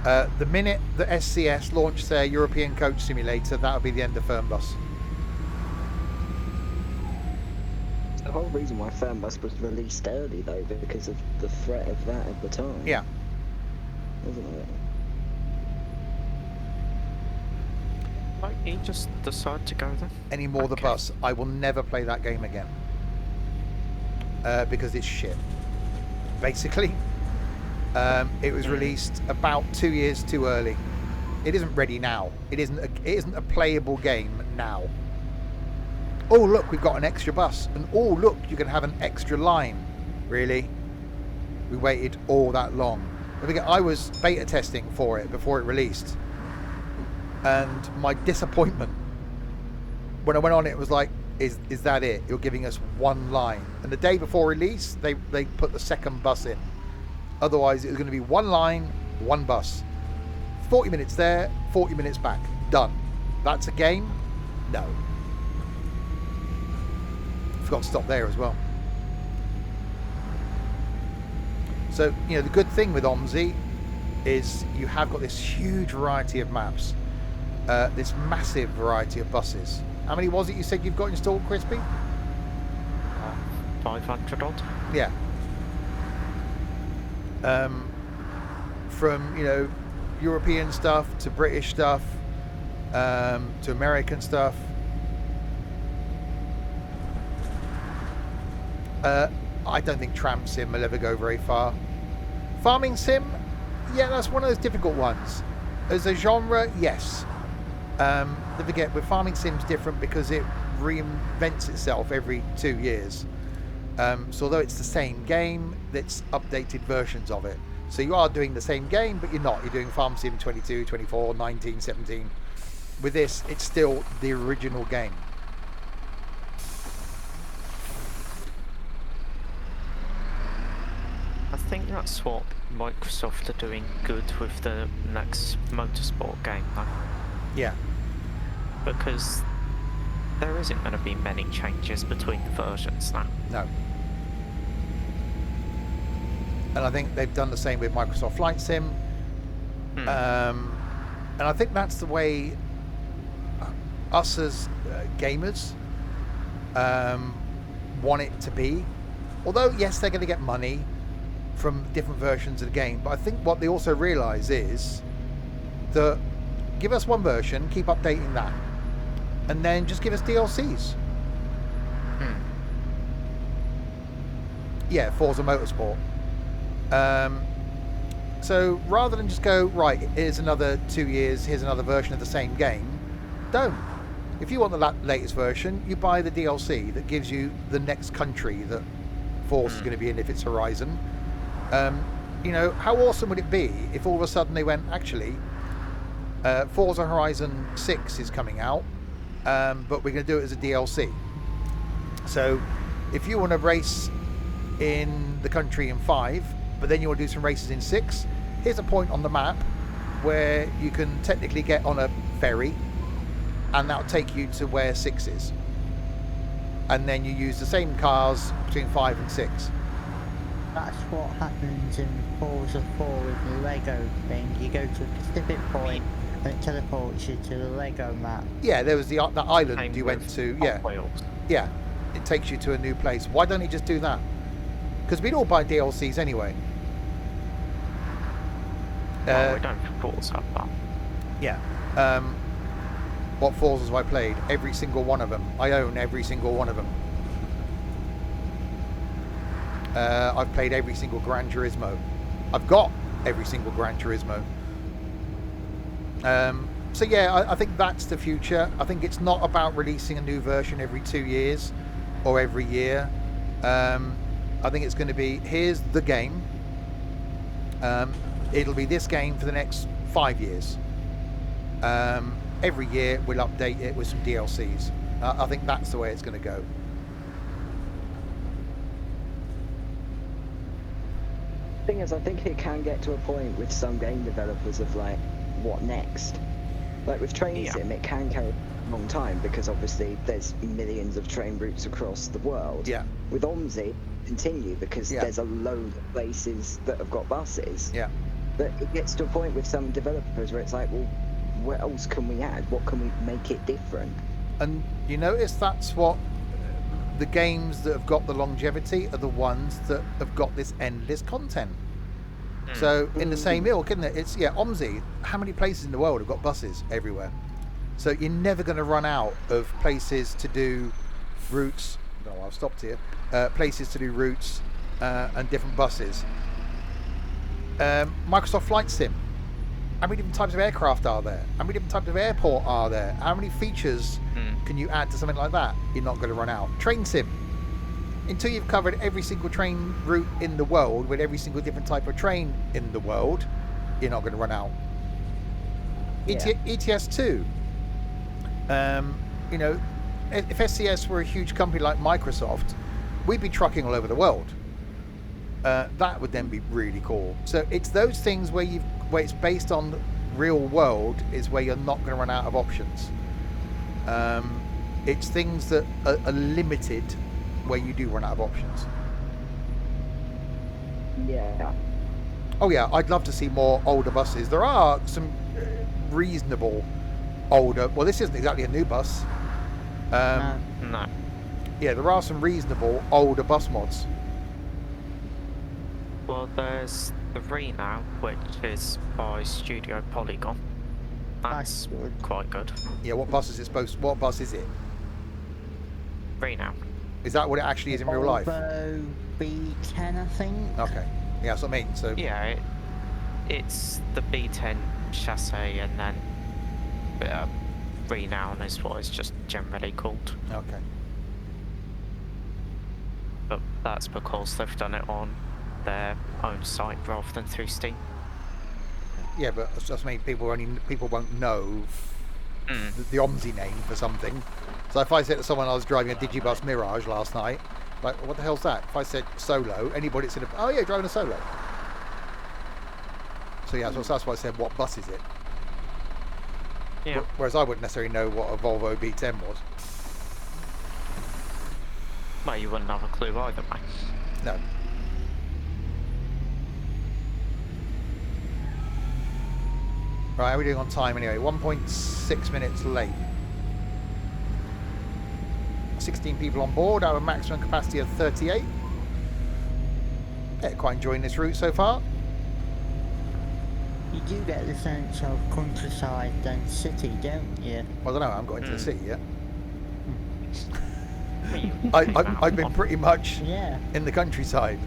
The minute the SCS launched their European Coach Simulator, that'll be the end of Fernbus. The whole reason why Fernbus was released early, though, because of the threat of that at the time. Yeah. Wasn't it? Might he just decide to go then? Any more the Okay. bus. I will never play that game again. Because it's shit. Basically. It was released about 2 years too early. It isn't ready now. It isn't a playable game now. Oh look, we've got an extra bus, and oh look, you can have an extra line. Really? We waited all that long. I was beta testing for it before it released, and my disappointment when I went on it was like, is that it? You're giving us one line, and the day before release they put the second bus in. Otherwise, it was going to be one line, one bus. 40 minutes there, 40 minutes back. Done. That's a game? No. Forgot to stop there as well. So, you know, the good thing with OMSI is you have got this huge variety of maps. This massive variety of buses. How many was it you said you've got installed, Crispy? 500 odd. Yeah. From, you know, European stuff to British stuff, to American stuff. I don't think Tramp Sim will ever go very far. Farming Sim, yeah, that's one of those difficult ones. As a genre, yes. Don't forget, with Farming Sim's different because it reinvents itself every 2 years. So although it's the same game, it's updated versions of it. So you are doing the same game, but you're not. You're doing Farm Sim 22, 24, 19, 17. With this, it's still the original game. I think that's what Microsoft are doing good with the next motorsport game, though. Yeah. Because there isn't going to be many changes between the versions now. No. And I think they've done the same with Microsoft Flight Sim. And I think that's the way us as gamers want it to be. Although, yes, they're going to get money from different versions of the game, but I think what they also realise is that give us one version, keep updating that, and then just give us DLCs. Yeah, Forza Motorsport. So rather than just go, right, here's another 2 years, here's another version of the same game, don't. If you want the latest version, you buy the DLC that gives you the next country that Forza is going to be in if it's Horizon. You know, how awesome would it be if all of a sudden they went, actually, Forza Horizon 6 is coming out, but we're going to do it as a DLC. So if you want to race in the country in 5, but then you want to do some races in 6, here's a point on the map where you can technically get on a ferry, and that'll take you to where 6 is. And then you use the same cars between 5 and 6. That's what happens in Forza 4 with the Lego thing. You go to a specific point and it teleports you to the Lego map. Yeah, there was the island Same you went with to. Hot Yeah, Wheels. yeah, it takes you to a new place. Why don't he just do that? Because we'd all buy DLCs anyway. Well, we don't Forza have that. Yeah. What Forzas have I played? Every single one of them. I own every single one of them. I've played every single Gran Turismo. I've got every single Gran Turismo. So yeah, I think that's the future. I think it's not about releasing a new version every 2 years or every year. I think it's going to be, here's the game. It'll be this game for the next 5 years. Every year we'll update it with some DLCs. I think that's the way it's going to go. Thing is, I think it can get to a point with some game developers of like, what next? Like with Train Sim, it can carry a long time because obviously there's millions of train routes across the world. Yeah. With OMSI, continue because there's a load of places that have got buses. Yeah. But it gets to a point with some developers where it's like, well, what else can we add? What can we make it different? And you notice that's what the games that have got the longevity are the ones that have got this endless content. So in the same ilk, isn't it? It's OMSI. How many places in the world have got buses everywhere? So you're never going to run out of places to do routes. No, I've stopped here. Places to do routes and different buses. Microsoft Flight Sim. How many different types of aircraft are there? How many different types of airport are there? How many features can you add to something like that? You're not going to run out. Train Sim. Until you've covered every single train route in the world with every single different type of train in the world, you're not going to run out. ETS2. You know, if SCS were a huge company like Microsoft, we'd be trucking all over the world. That would then be really cool. So it's those things where it's based on real world is where you're not going to run out of options. It's things that are limited where you do run out of options. Yeah. Oh yeah, I'd love to see more older buses. There are some reasonable older. Well, this isn't exactly a new bus. No. Yeah, there are some reasonable older bus mods. Well, there's the Renown, which is by Studio Polygon. That's quite good. Yeah, what bus is it supposed? What bus is it? Renown. Is that what it actually is in real life? Volvo B10, I think. Okay. Yeah, that's what I mean. So Yeah, it's the B10 chassis, and then Renown is what it's just generally called. okay. But that's because they've done it on their own site rather than through Steam. Yeah, but that's just mean people won't know the OMSI name for something. So if I said to someone I was driving a Digibus Mirage last night, like, what the hell's that? If I said Solo, anybody said, oh yeah, driving a Solo. So yeah, so that's why I said, what bus is it? Yeah. Whereas I wouldn't necessarily know what a Volvo B10 was. Well, you wouldn't have a clue either, mate. No. Right, how are we doing on time anyway? 1.6 minutes late. 16 people on board, our maximum capacity of 38. Yeah, quite enjoying this route so far. You do get the sense of countryside than city, don't you? Well, I don't know, I haven't got into the city yet. Well, I've been pretty much Yeah. in the countryside.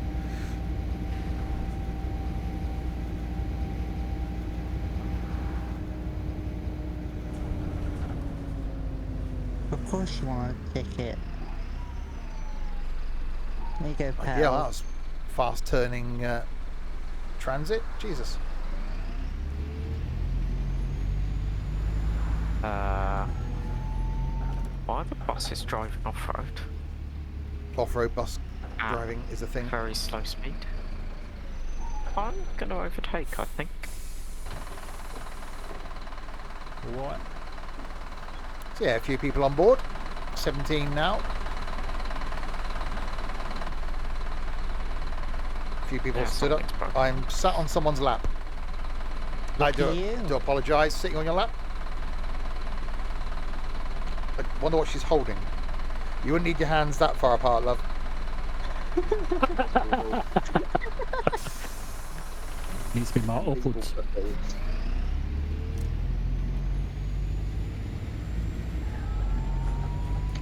Of course you want a ticket. There you go, pal. Yeah, that was fast turning transit. Jesus. Why are the buses driving off-road? Off-road bus driving is a thing. Very slow speed. I'm gonna overtake, I think. What? So yeah, a few people on board. 17 now. A few people Yeah, stood up. something's broken. I'm sat on someone's lap. I Look at you. do apologise, sitting on your lap. I wonder what she's holding. You wouldn't need your hands that far apart, love. Needs to be more upwards.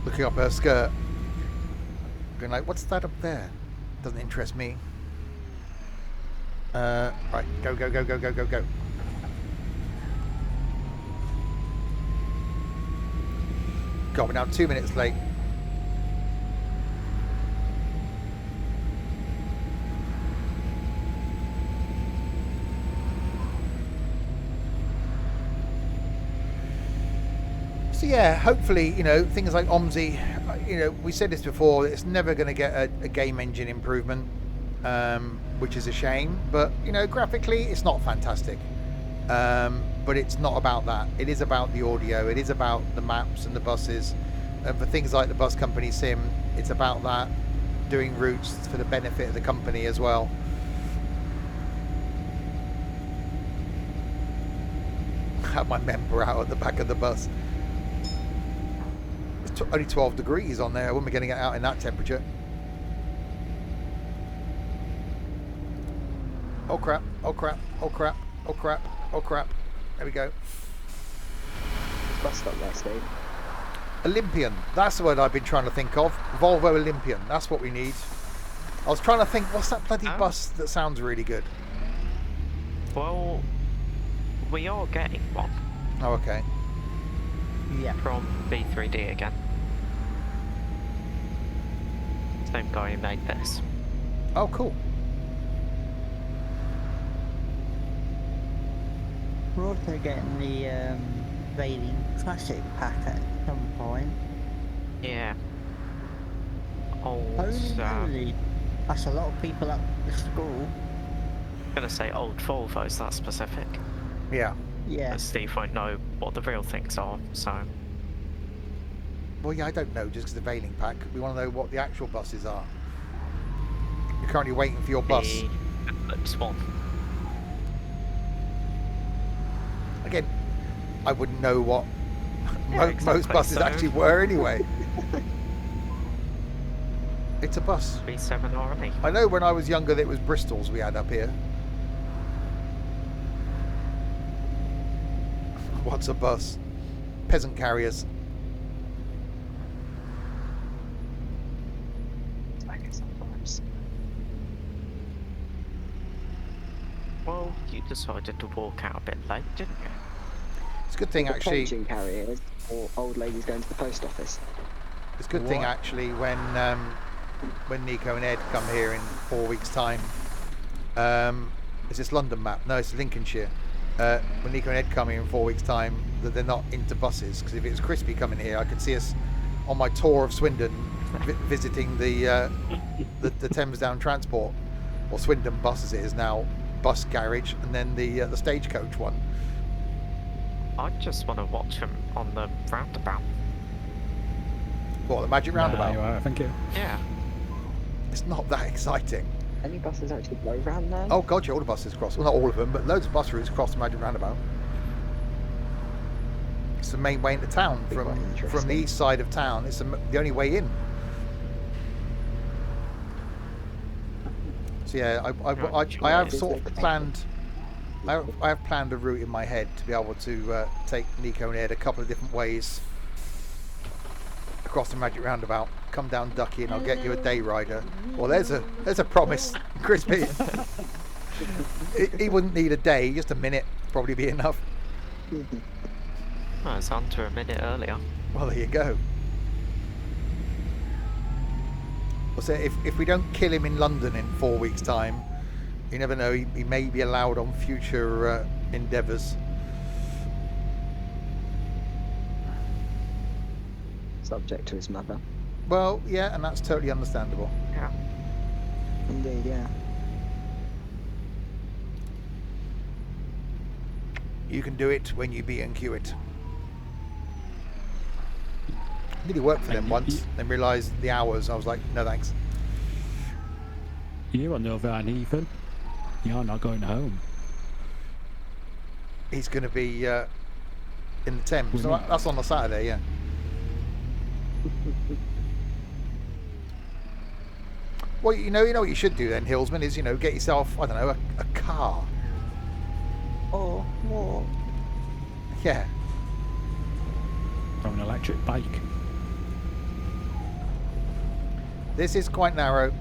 Looking up her skirt. Going like, what's that up there? Doesn't interest me. Right, go, go, go, go, go, go, go. God, we're now 2 minutes late. So yeah, hopefully, you know, things like OMSI, you know, we said this before, it's never going to get a game engine improvement, which is a shame. But, you know, graphically, it's not fantastic. But it's not about that. It is about the audio. It is about the maps and the buses. And for things like the Bus Company Sim, it's about that, doing routes for the benefit of the company as well. Have my member out at the back of the bus. It's only 12 degrees on there. I wouldn't be getting it out in that temperature. Oh crap, oh crap, oh crap, oh crap, oh crap. There we go. Bus stop there, Steve. Olympian. That's the word I've been trying to think of. Volvo Olympian. That's what we need. I was trying to think, what's that bloody bus that sounds really good? Well, we are getting one Oh, okay. Yeah. from B3D again. Same guy who made this. Oh, cool. We're also getting the Raiding Classic pack at some point. Yeah. Old, Holy, that's a lot of people at the school. gonna say old Volvos, that's specific. Yeah. Yeah. But Steve won't know what the real things are, so. Well, yeah, I don't know, just because the veiling pack. We want to know what the actual buses are. You're currently waiting for your bus. The Eclipse one. Again, I wouldn't know what Yeah, most exactly, buses so- actually were anyway. It's a bus. B7RE. I know when I was younger that it was Bristols we had up here. What's a bus? Peasant carriers. It's like it sometimes. Well, you decided to walk out a bit late, didn't you? It's a good thing The actually. pension carriers or old ladies going to the post office. It's a good thing What? actually when Nico and Ed come here in 4 weeks' time. Is this London map? No, it's Lincolnshire. When Nico and Ed come here in 4 weeks' time, that they're not into buses. Because if it was Crispy coming here, I could see us on my tour of Swindon visiting the Thames Down Transport, or Swindon Bus as it is now, bus garage, and then the stagecoach one. I just want to watch him on the roundabout. What, the Magic Roundabout? You are, I think it. Yeah. It's not that exciting. Any buses actually go round there? Oh god, yeah, all the buses cross. Well, not all of them, but loads of bus routes cross the Magic Roundabout. It's the main way into town Be quite from the interesting. east side of town. It's the only way in. So yeah, I have sort of planned. I have planned a route in my head to be able to take Nico and Ed a couple of different ways across the Magic Roundabout. Come down Ducky, and I'll get you a day rider. Well, there's a promise, Crispy. He wouldn't need a day, just a minute probably be enough. Oh, it's under a minute earlier. Well, there you go. Well, so if we don't kill him in London in 4 weeks' time, you never know. He may be allowed on future endeavours. Subject to his mother. Well, yeah, and that's totally understandable. Yeah. Indeed, yeah. You can do it when you B&Q it. I nearly worked for them once, then realised the hours. I was like, no thanks. You on the other hand, Ethan, you're not going home. He's going to be in the Thames. So Mhm. that's on the Saturday, yeah. Well, you know what you should do then, Hillsman, is, get yourself, I don't know, a car. Or what? Yeah. Or an electric bike. This is quite narrow.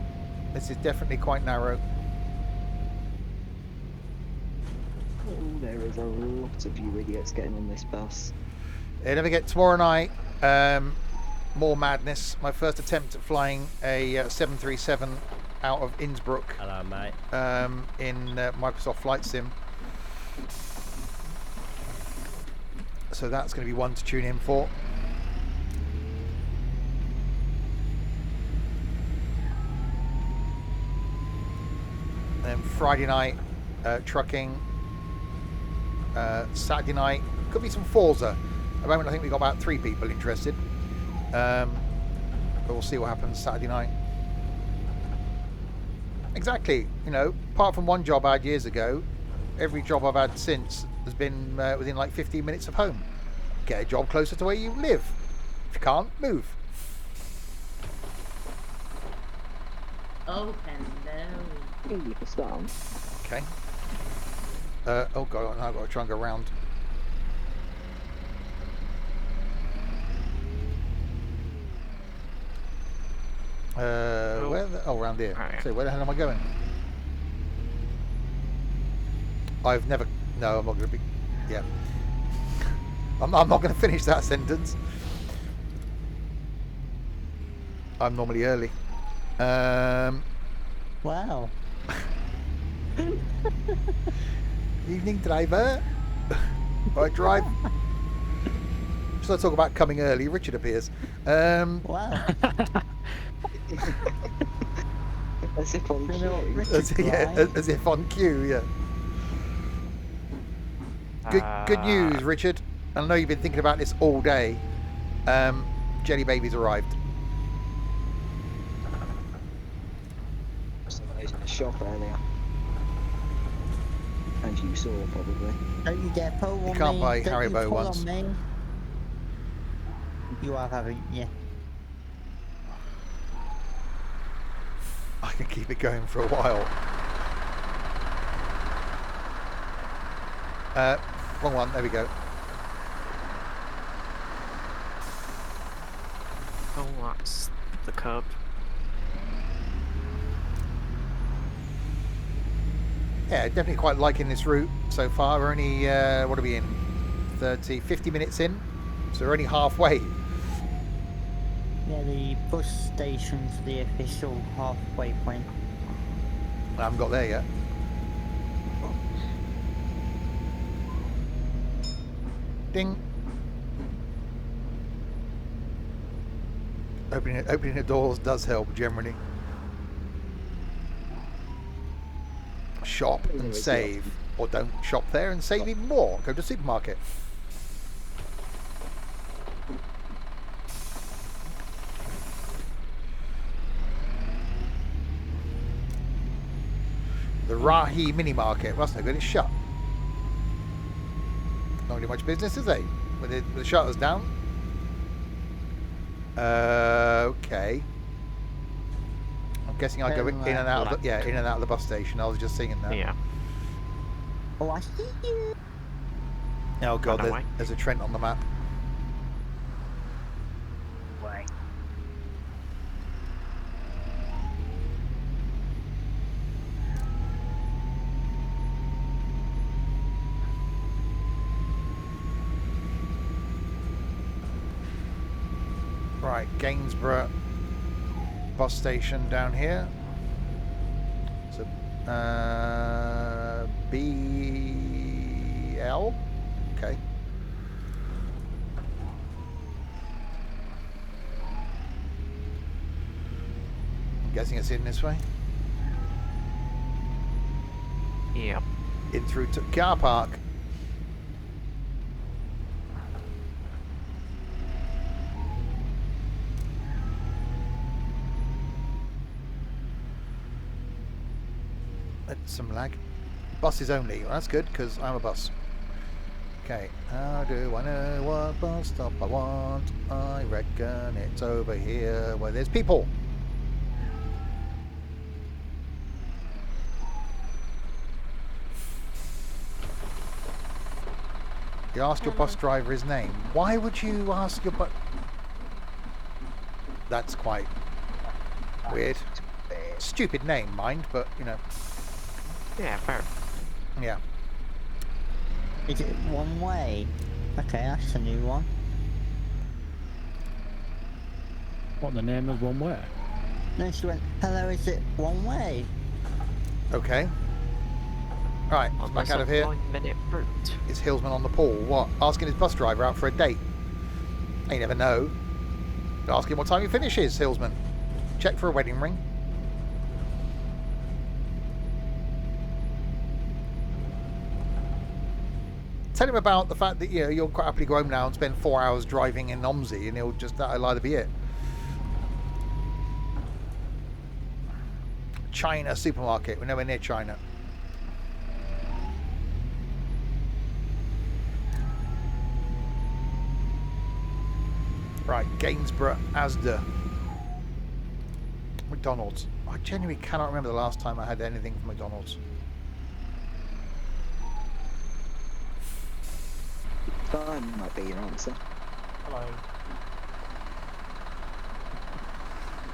This is definitely quite narrow. Oh, there is a lot of you idiots getting on this bus. Don't forget, tomorrow night, more madness. My first attempt at flying a 737 out of Innsbruck Hello, mate. in Microsoft Flight Sim. So that's going to be one to tune in for. Then Friday night, trucking. Saturday night, could be some Forza. At the moment, I think we've got about 3 people interested. But we'll see what happens Saturday night. Exactly. You know, apart from one job I had years ago, every job I've had since has been within like 15 minutes of home. Get a job closer to where you live. If you can't, move. Oh, hello. You can start. Okay. Oh god, now I've got to try and go round. Where the, oh, around here. Right. So where the hell am I going? I've never. No, I'm not going to be. Yeah. I'm not going to finish that sentence. I'm normally early. Wow. Evening, driver. Right, drive. Should I talk about coming early? Richard appears. Wow. As if on You know, cue. Richard Yeah, Bly. as if on cue. Yeah. Good news, Richard. I know you've been thinking about this all day. Jelly Baby's arrived. Somebody's in the shop earlier. And you saw, probably. Don't you dare pull on me. can't buy Don't you Haribo pull on ones. me. You have, haven't you? I can keep it going for a while. Wrong one. There we go. Oh, that's the curb. Yeah, definitely quite liking this route so far. We're only, what are we in? 50 minutes in. So we're only halfway. Yeah, the bus station's the official halfway point. I haven't got there yet. Ding. Opening the doors does help generally. Shop and save, or don't shop there and save even more. Go to the supermarket. The Rahi mini market. Well, that's no good. It's shut. Not really much business, is they? With the shutters down. Okay. I'm guessing I go in and out of the, yeah, in and out of the bus station. I was just singing that. Yeah. Oh, I see you. Oh god, Run away. there's a Trent on the map. Way. Right, Gainsborough bus station down here. So, BL. Okay. I'm guessing it's in this way. Yep. In through to car park. Some lag. Buses only. Well, that's good because I'm a bus. Okay. How do I know what bus stop I want? I reckon it's over here where there's people. You ask your bus driver his name. Why would you ask your bus? That's quite weird. Stupid name, mind, but you know. Yeah, fair. Yeah. Is it one way? Okay, that's a new one. What, the name is one way? Then she went, hello, is it one way? Okay. Right, On back this out of here. 9-minute route. Is Hillsman on the pool? What? Asking his bus driver out for a date? You never know. Ask him what time he finishes, Hillsman. Check for a wedding ring. Tell him about the fact that you'll quite happily go home now and spend 4 hours driving in OMSI, and that'll either be it. China supermarket. We're nowhere near China. Right, Gainsborough, Asda, McDonald's. I genuinely cannot remember the last time I had anything from McDonald's. Time might be your answer. Hello.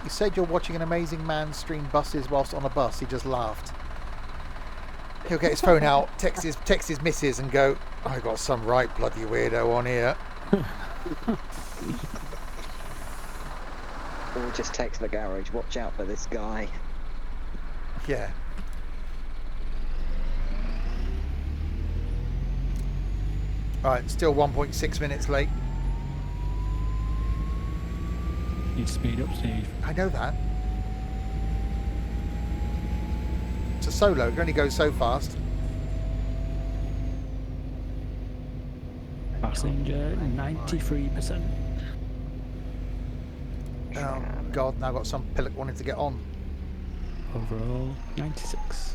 You said you're watching an amazing man stream buses whilst on a bus. He just laughed. He'll get his phone out, text his missus and go, I got some right bloody weirdo on here. Or just text the garage, watch out for this guy. Yeah. Right, still 1.6 minutes late. Need to speed up, Steve. I know that. It's a solo, it can only go so fast. Passenger 93%. Oh God, now I've got some pillock wanting to get on. Overall 96.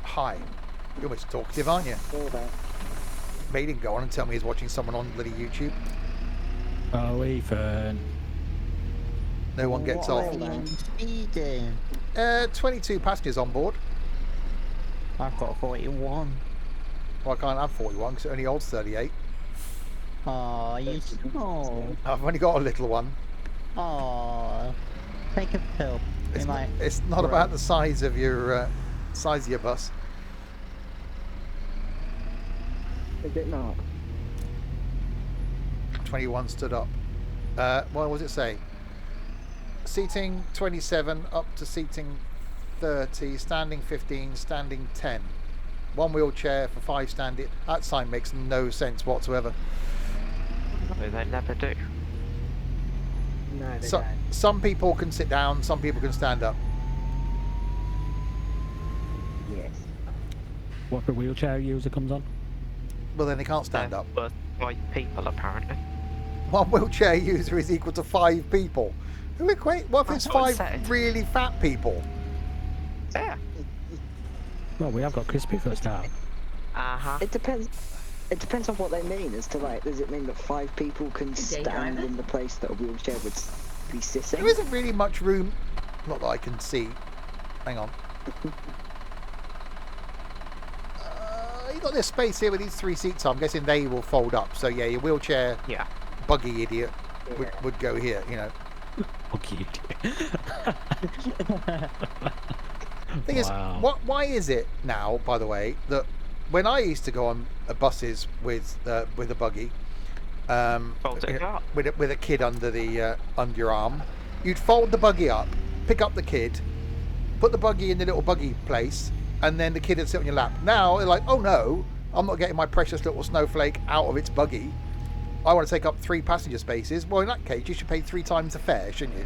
Hi. You're almost talkative, aren't you? All that. But he didn't go on and tell me he's watching someone on bloody YouTube. Oh, Ethan. No one gets What off. are you speeding? 22 passengers on board. I've got 41. Well, I can't have 41 because it only holds 38. Aw, you small. I've only got a little one. Aw. Take a pill. It's not about the size of your bus. Is it not? 21 stood up. What was it say? Seating 27 up to seating 30, standing 15, standing 10. One wheelchair for 5 standing. That sign makes no sense whatsoever. No, they never do. No, they So, don't. some people can sit down, some people can stand up. Yes. What if a wheelchair user comes on? Well, then they can't stand They're up. worth 5 people, apparently. One wheelchair user is equal to 5 people. What if it's That's what it 5 said. really fat people? Yeah. Well, we have got Crispy for a start. Uh-huh. It depends. It depends on what they mean. As to does it mean that 5 people can Day stand driver. in the place that a wheelchair would be sitting? There isn't really much room. Not that I can see. Hang on. You got this space here with these 3 seats. I'm guessing they will fold up. So yeah, your wheelchair Yeah. buggy idiot Yeah. would go here. You know. Okay. Thing Wow. is, why is it now, by the way, that when I used to go on buses with a buggy, Fold it up. with a kid under your arm, you'd fold the buggy up, pick up the kid, put the buggy in the little buggy place, and then the kid would sit on your lap. Now they're like, oh no, I'm not getting my precious little snowflake out of its buggy. I want to take up 3 passenger spaces. Well, in that case, you should pay 3 times the fare, shouldn't you?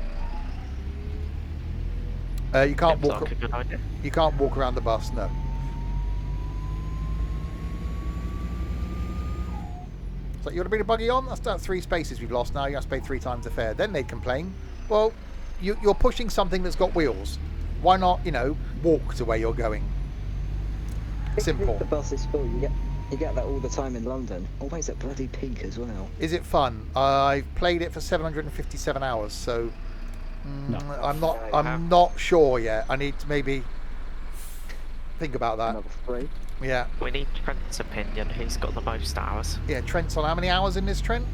You can't Seems walk. like a good idea. You can't walk around the bus, no. So you want to bring a buggy on? That's 3 spaces we've lost now. You have to pay 3 times the fare. Then they'd complain. Well, you're pushing something that's got wheels. Why not, walk to where you're going? Simple. If the bus is full, you get that all the time in London. Always at bloody peak as well. Is it fun? I've played it for 757 hours, so No. I'm not sure yet. I need to maybe think about that. Another 3. Yeah. We need Trent's opinion. He's got the most hours. Yeah, Trent's on how many hours in this, Trent?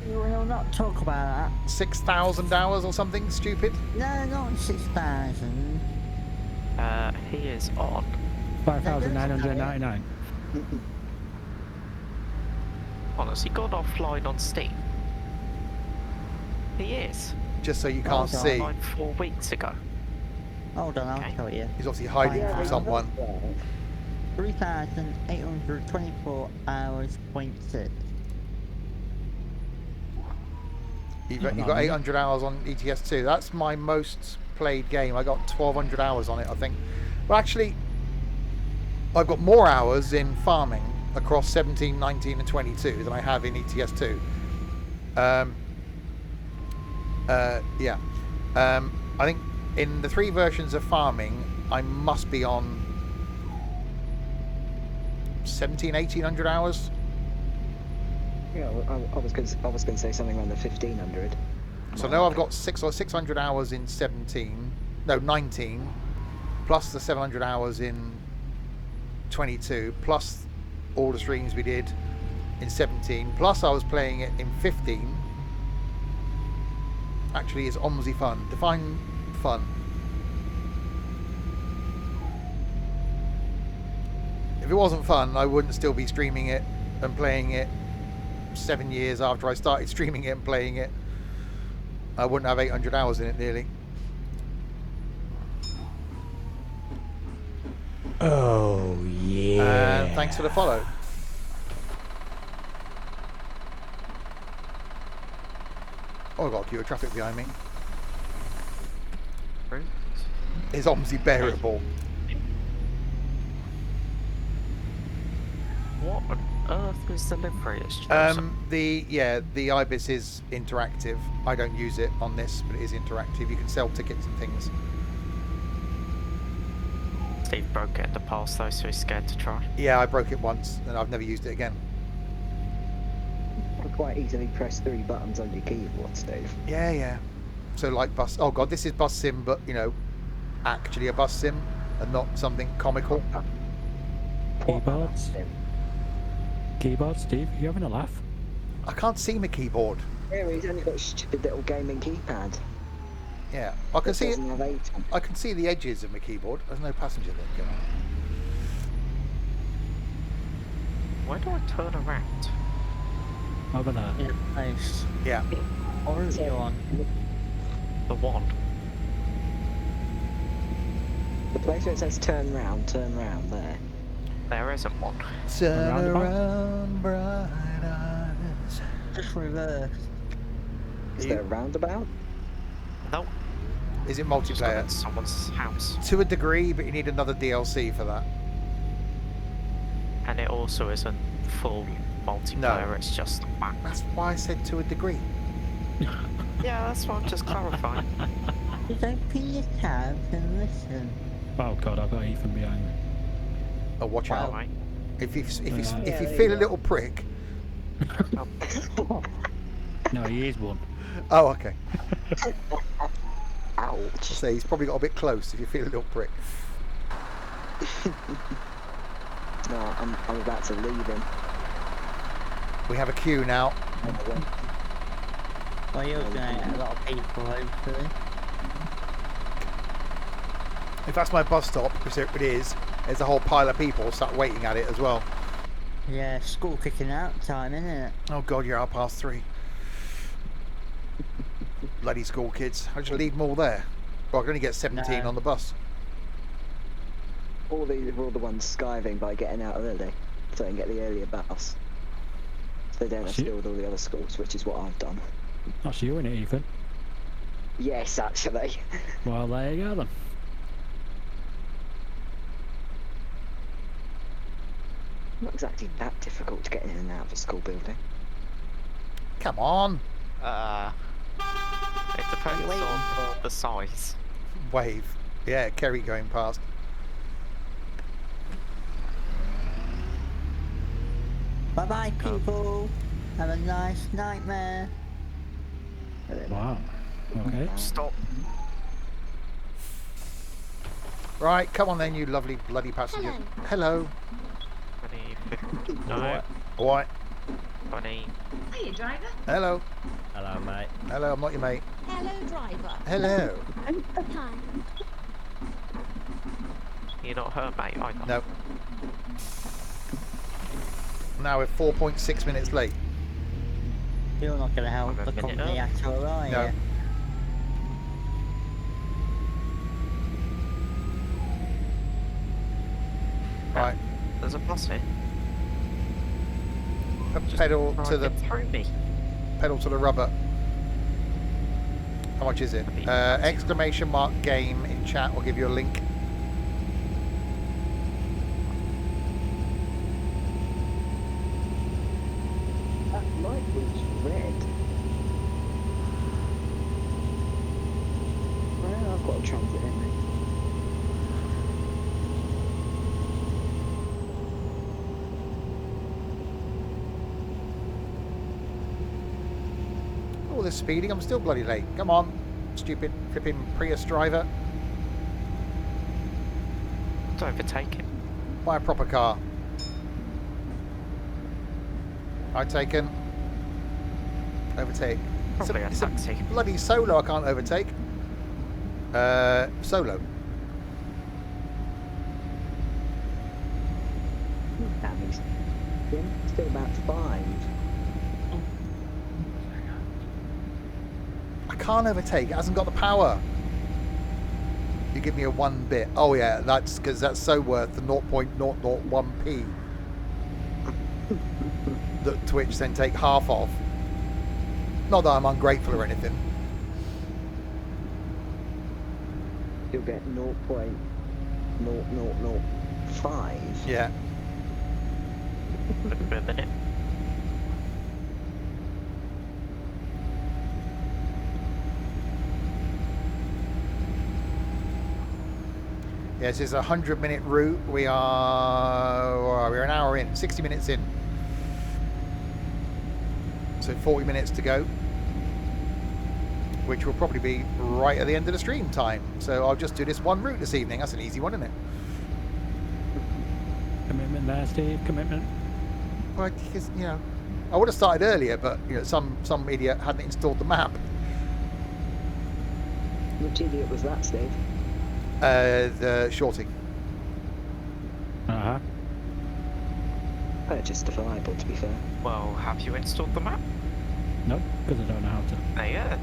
We'll not talk about 6,000 hours or something stupid? that. No, not 6,000. He is on. 5,999. on, has he gone offline on Steam? He is. Just so you can't so see. Like 4 weeks ago. Hold on, Okay. I'll tell you. He's obviously hiding Yeah, from they someone. 3,824 hours, 0.6. You've got 800 hours on ETS2. That's my most played game. I got 1,200 hours on it, I think. Well, actually, I've got more hours in farming across 17, 19, and 22 than I have in ETS2. Yeah. I think in the 3 versions of farming, I must be on 17, 1800 hours. Yeah, I was going to say something around the 1500. So now I've got 600 hours in 19, plus the 700 hours in 22, plus all the streams we did in 17, plus I was playing it in 15. Actually, it's OMSI fun. Define fun. If it wasn't fun, I wouldn't still be streaming it and playing it 7 years after I started streaming it and playing it. I wouldn't have 800 hours in it nearly. Oh, yeah. And thanks for the follow. Oh, I've got a queue of traffic behind me. Right. Is OMSI bearable? What on earth was the livery it's chosen? The Ibis is interactive. I don't use it on this, but it is interactive. You can sell tickets and things. Steve broke it in the past though, so he's scared to try. Yeah, I broke it once and I've never used it again. You can quite easily press 3 buttons on your keyboard, Steve. Yeah. So like bus. Oh god, this is bus sim, but you know, actually a bus sim and not something comical. Keyboards? Keyboard, Steve, you having a laugh? I can't see my keyboard. Yeah, he's only got a stupid little gaming keypad. Yeah, I can see it. Doesn't have 8 on. I can see the edges of my keyboard. There's no passenger there. Go on. Why do I turn around? Over there. Yeah, nice. Yeah. Orange on. The one. The place where it says turn round there. There isn't one. Turn roundabout? around, bright eyes. Just reverse. Is there a roundabout? Nope. Is it Just got multiplayer? into someone's house. To a degree, but you need another DLC for that. And it also isn't full multiplayer, it's just the map. That's why I said to a degree. Yeah, that's what I'm just clarifying. Just open your tabs and listen. Oh god, I've got Ethan behind me. Oh, watch out! Right. If you there feel you a little prick. No, he is one. Oh, okay. Ouch. So he's probably got a bit close. If you feel a little prick. No, I'm about to leave him. We have a queue now. Well, you're going to get a lot of people, hopefully. If that's my bus stop, which it is, there's a whole pile of people sat waiting at it as well. Yeah, school kicking out time, isn't it? Oh god, you're 3:30. Bloody school kids. I just leave them all there. Well, I can only get 17 No. on the bus. All the ones skiving by getting out early, so they can get the earlier bus. So they don't have to Shit. deal with all the other schools, which is what I've done. That's you, innit, Ethan? Yes, actually. Well, there you go then. Not exactly that difficult to get in and out of a school building. Come on, It depends waiting on the size. wave. Yeah, Kerry going past. Bye bye, people. Have a nice nightmare. Wow. Okay. Stop. Right, come on then, you lovely bloody passengers. Hello. 20, no, All right. 20. Hiya, driver. Hello. Hello, mate. Hello, I'm not your mate. Hello, driver. Hello. Hi. You're not her mate either. No. Now we're 4.6 minutes late. You're not going to help I'm a the minute company up. at all, are No. you? Right. There's a bus here. Just Pedal drive to the it through me. rubber. How much is it? That'd be fancy. Exclamation mark game in chat will give you a link. That light was red. Well, I've got a transit in me. All this speeding, I'm still bloody late. Come on, stupid flipping Prius driver. It's overtaken. Buy a proper car. I taken. Overtake. Probably a it's taxi. Bloody solo I can't overtake. Solo. Damn, he's still about 5. I can't overtake. It hasn't got the power. You give me a 1 bit. Oh yeah, that's because that's so worth the 0.001p that Twitch then take half off. Not that I'm ungrateful or anything. You'll get 0.0005. Yeah. Look for a minute. Yes, it's a 100-minute route. We're an hour in, 60 minutes in. So 40 minutes to go, which will probably be right at the end of the stream time. So I'll just do this one route this evening. That's an easy one, isn't it? Commitment there, Steve. Commitment. Well, because, you know, I would have started earlier, but you know, some idiot hadn't installed the map. Which idiot was that, Steve? The shorty. Uh-huh. Justifiable, to be fair. Well, have you installed the map? No, because I don't know how to. Yeah.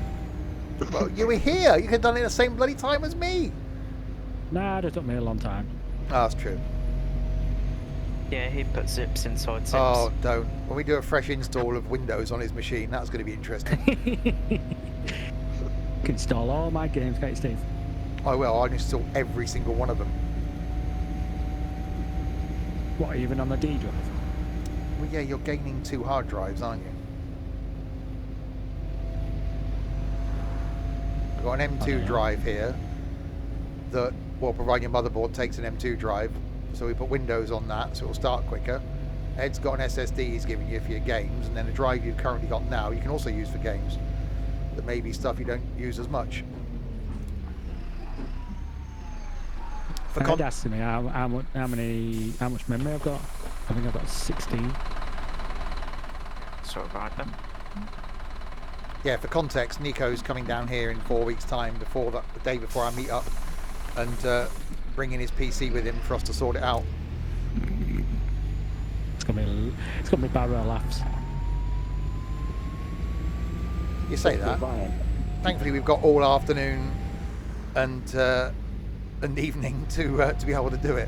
Well, you were here. You could have done it at the same bloody time as me. Nah, it took me a long time. Oh, that's true. Yeah, he put zips inside zips. Oh, don't. When we do a fresh install of Windows on his machine, that's going to be interesting. Can install all my games, can't you, Steve? I will. I'll install every single one of them. What, even on the D drive? Well, yeah, you're gaining 2 hard drives, aren't you? I've got an M2 drive here that, well, providing your motherboard takes an M2 drive, so we put Windows on that, so it'll start quicker. Ed's got an SSD he's giving you for your games, and then the drive you've currently got now you can also use for games. That may be stuff you don't use as much. For Ed asked me how much memory I've got. I think I've got 16. That's all right then. Yeah, for context, Nico's coming down here in 4 weeks' time, before the day before our meet up, and bringing his PC with him for us to sort it out. It's gonna be barrel laughs. You say that. Thankfully, we've got all afternoon and evening to be able to do it.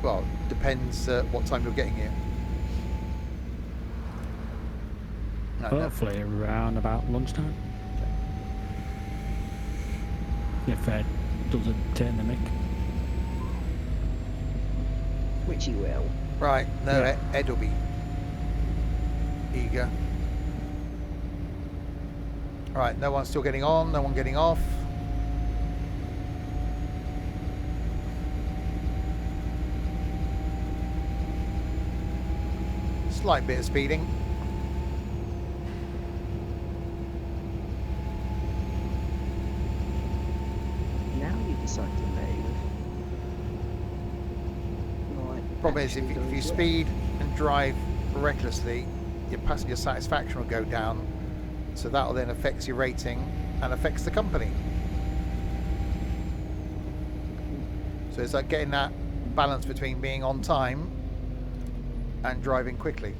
Well, depends what time you're getting here. No, Hopefully around about lunchtime. If Ed doesn't turn the mic. Which he will. Right, no, Yeah. Ed will be eager. Right, no one's still getting on, no one getting off. Slight bit of speeding. Now you decide to move. Right, Problem is, if actually you goes well. speed and drive recklessly, your passenger satisfaction will go down. So that will then affect your rating and affects the company. So it's like getting that balance between being on time and driving quickly.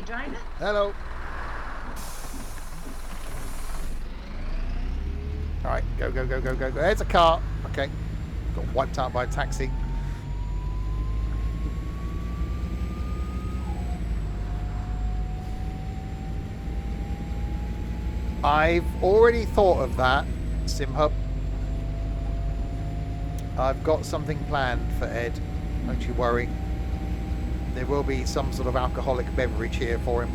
Hiya, driver. Hello. Alright, go, go, go, go, go, go. There's a car. Okay. Got wiped out by a taxi. I've already thought of that, SimHub. I've got something planned for Ed. Don't you worry. There will be some sort of alcoholic beverage here for him.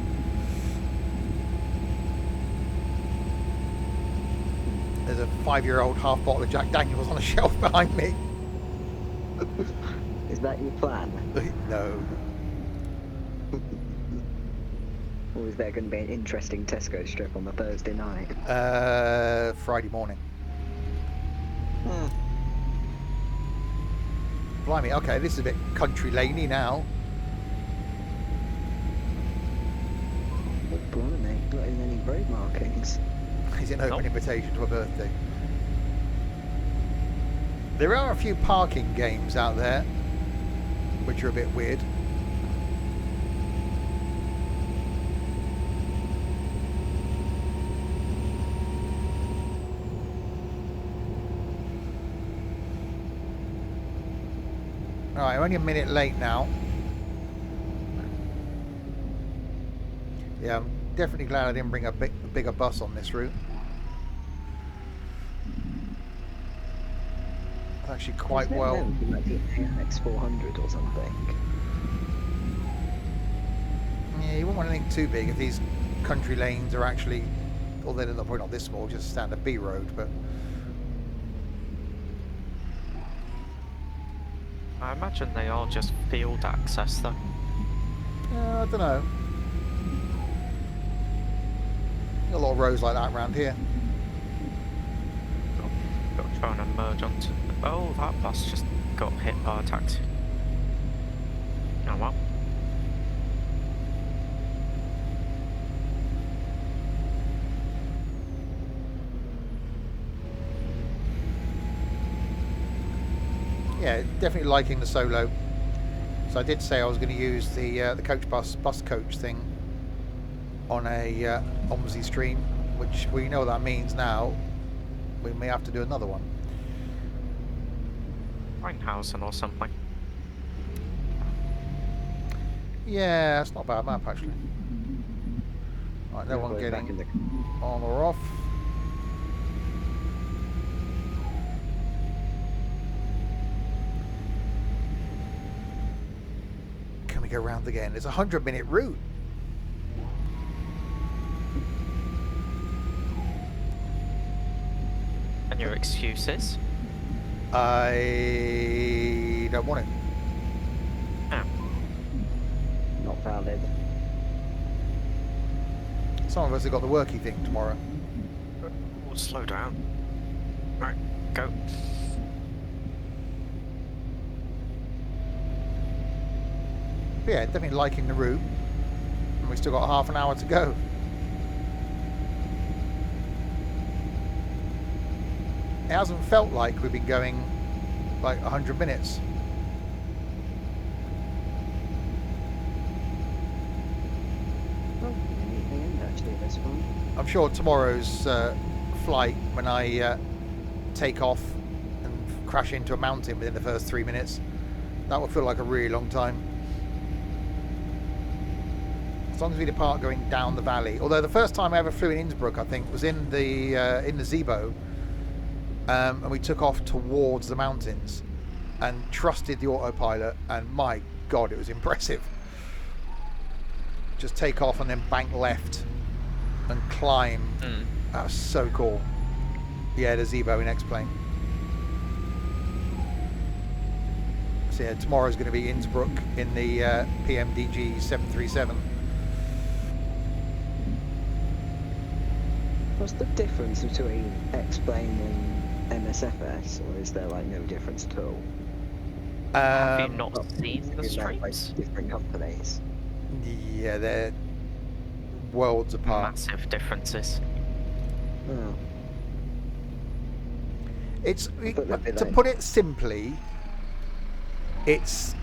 There's a 5-year-old half bottle of Jack Daniels on a shelf behind me. Is that your plan? No. Or is there going to be an interesting Tesco strip on the Thursday night? Friday morning. Hmm. Blimey, okay, this is a bit country laney now. Oh, blimey, not even any road markings. Is it an open Nope. invitation to a birthday? There are a few parking games out there, which are a bit weird. Alright, I'm only a minute late now. Yeah, I'm definitely glad I didn't bring a bigger bus on this route. It's actually quite Isn't it well. known for, like the AX 400 or something? Yeah, you wouldn't want anything too big if these country lanes are actually, although they're probably not this small, just a standard B road, but I imagine they are just field access though. I don't know. A lot of roads like that around here. Got to try and merge onto. Oh, that bus just got hit by a taxi. Oh well. Yeah, definitely liking the solo. So I did say I was going to use the coach bus coach thing on a OMSI stream, which we know what that means now. We may have to do another one. Reinhausen or something. Yeah, that's not a bad map actually. Right, no one We're back in getting the... on or off. Can we go round again? It's a 100-minute route. And your excuses? I don't want it. Oh, Not valid. Some of us have got the worky thing tomorrow. we'll slow down. Right, go. But yeah, definitely liking the route. And we've still got half an hour to go. It hasn't felt like we've been going like 100 minutes. Oh, the end actually, this one. I'm sure tomorrow's flight, when I take off and crash into a mountain within the first 3 minutes, that will feel like a really long time. As long as we depart going down the valley. Although the first time I ever flew in Innsbruck, I think, was in the Zibo, and we took off towards the mountains and trusted the autopilot, and my God, it was impressive. Just take off and then bank left and climb. That was so cool. Yeah, the Zibo in X-Plane. So yeah, tomorrow's going to be Innsbruck in the PMDG 737. What's the difference between X-Plane and MSFS, or is there like no difference at all? Have you Um, not seen the Is that like streams? different companies? yeah, they're worlds apart. Massive differences. Oh. It's thought that'd be to like- put it simply, it's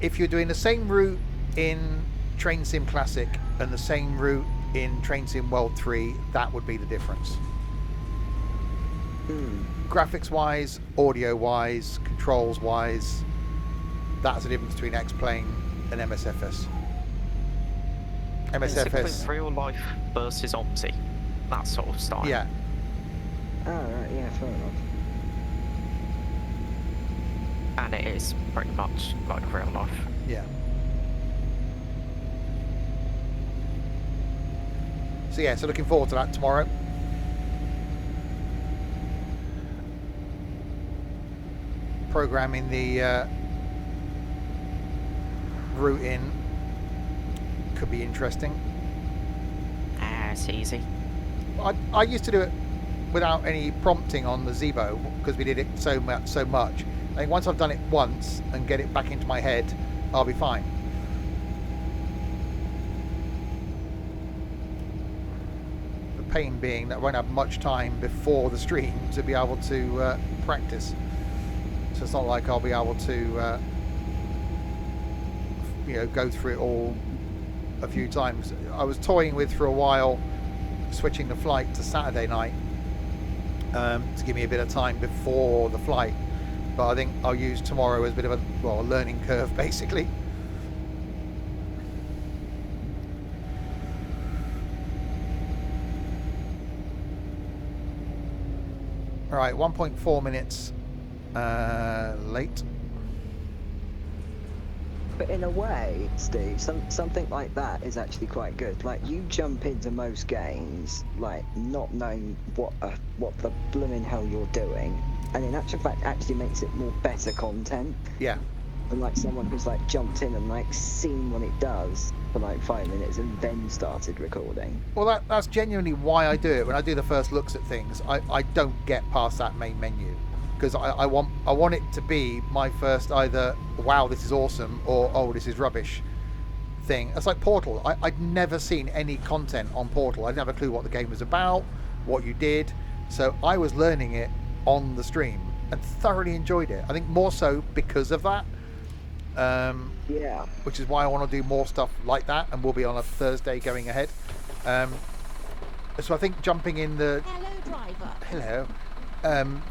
if you're doing the same route in Train Sim Classic and the same route in Train Sim World 3, that would be the difference. Graphics wise, audio wise, controls wise, that's the difference between X-Plane and MSFS. It's real life versus OMSI, that sort of style. Yeah. Oh, right, yeah, fair enough. And it is pretty much like real life. Yeah. So yeah, so looking forward to that tomorrow. Programming the route in could be interesting. It's easy. I used to do it without any prompting on the Zebo because we did it so much. I think once I've done it once and get it back into my head, I'll be fine. The pain being that I won't have much time before the stream to be able to practice. So it's not like I'll be able to go through it all a few times. I was toying with for a while switching the flight to Saturday night to give me a bit of time before the flight, but I think I'll use tomorrow as a bit of a learning curve basically. Alright, 1.4 minutes late. But in a way, Steve, something like that is actually quite good. Like, you jump into most games, like, not knowing what the blooming hell you're doing, and in actual fact, actually makes it more better content. Yeah. And like someone who's like jumped in and like seen what it does for like 5 minutes and then started recording. Well, that's genuinely why I do it. When I do the first looks at things, I don't get past that main menu. Because I want it to be my first either wow this is awesome or oh this is rubbish thing. It's like Portal. I'd never seen any content on Portal. I didn't have a clue what the game was about, what you did. So I was learning it on the stream and thoroughly enjoyed it. I think more so because of that. Yeah. Which is why I want to do more stuff like that, and we'll be on a Thursday going ahead. So I think jumping in the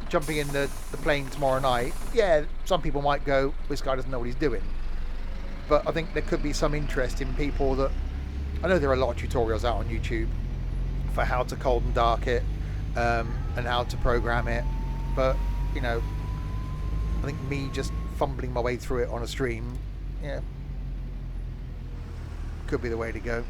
jumping in the plane tomorrow night, yeah, some people might go, this guy doesn't know what he's doing. But I think there could be some interest in people that... I know there are a lot of tutorials out on YouTube for how to cold and dark it, and how to program it. But, I think me just fumbling my way through it on a stream, yeah, could be the way to go.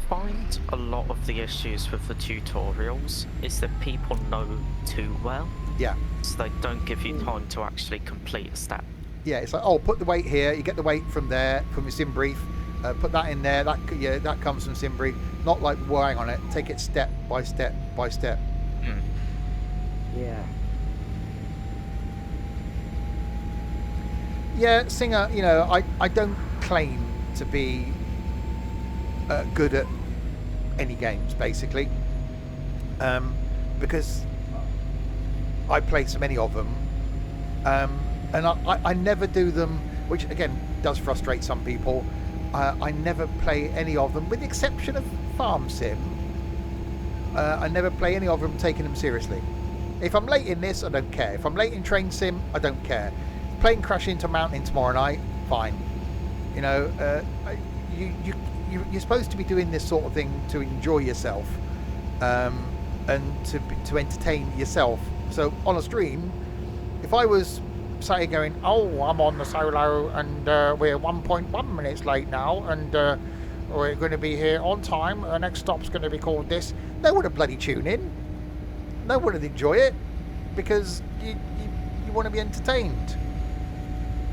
Find a lot of the issues with the tutorials is that people know too well. Yeah. So they don't give you time to actually complete a step. Yeah, it's like, oh, put the weight here. You get the weight from there, from your sim brief. Put that in there. That comes from sim brief. Not like worrying on it. Take it step by step by step. Yeah. Yeah, Singer. I don't claim to be good at any games basically, because I play so many of them, and I never do them, which again does frustrate some people. I never play any of them with the exception of Farm Sim. I never play any of them taking them seriously. If I'm late in this, I don't care. If I'm late in Train Sim, I don't care. If plane crash into a mountain tomorrow night, fine. You're supposed to be doing this sort of thing to enjoy yourself, and to entertain yourself. So on a stream, if I was sat here going, oh, I'm on the solo and we're 1.1 minutes late now, and we're going to be here on time, the next stop's going to be called this, no one would bloody tune in. No one would enjoy it, because you want to be entertained.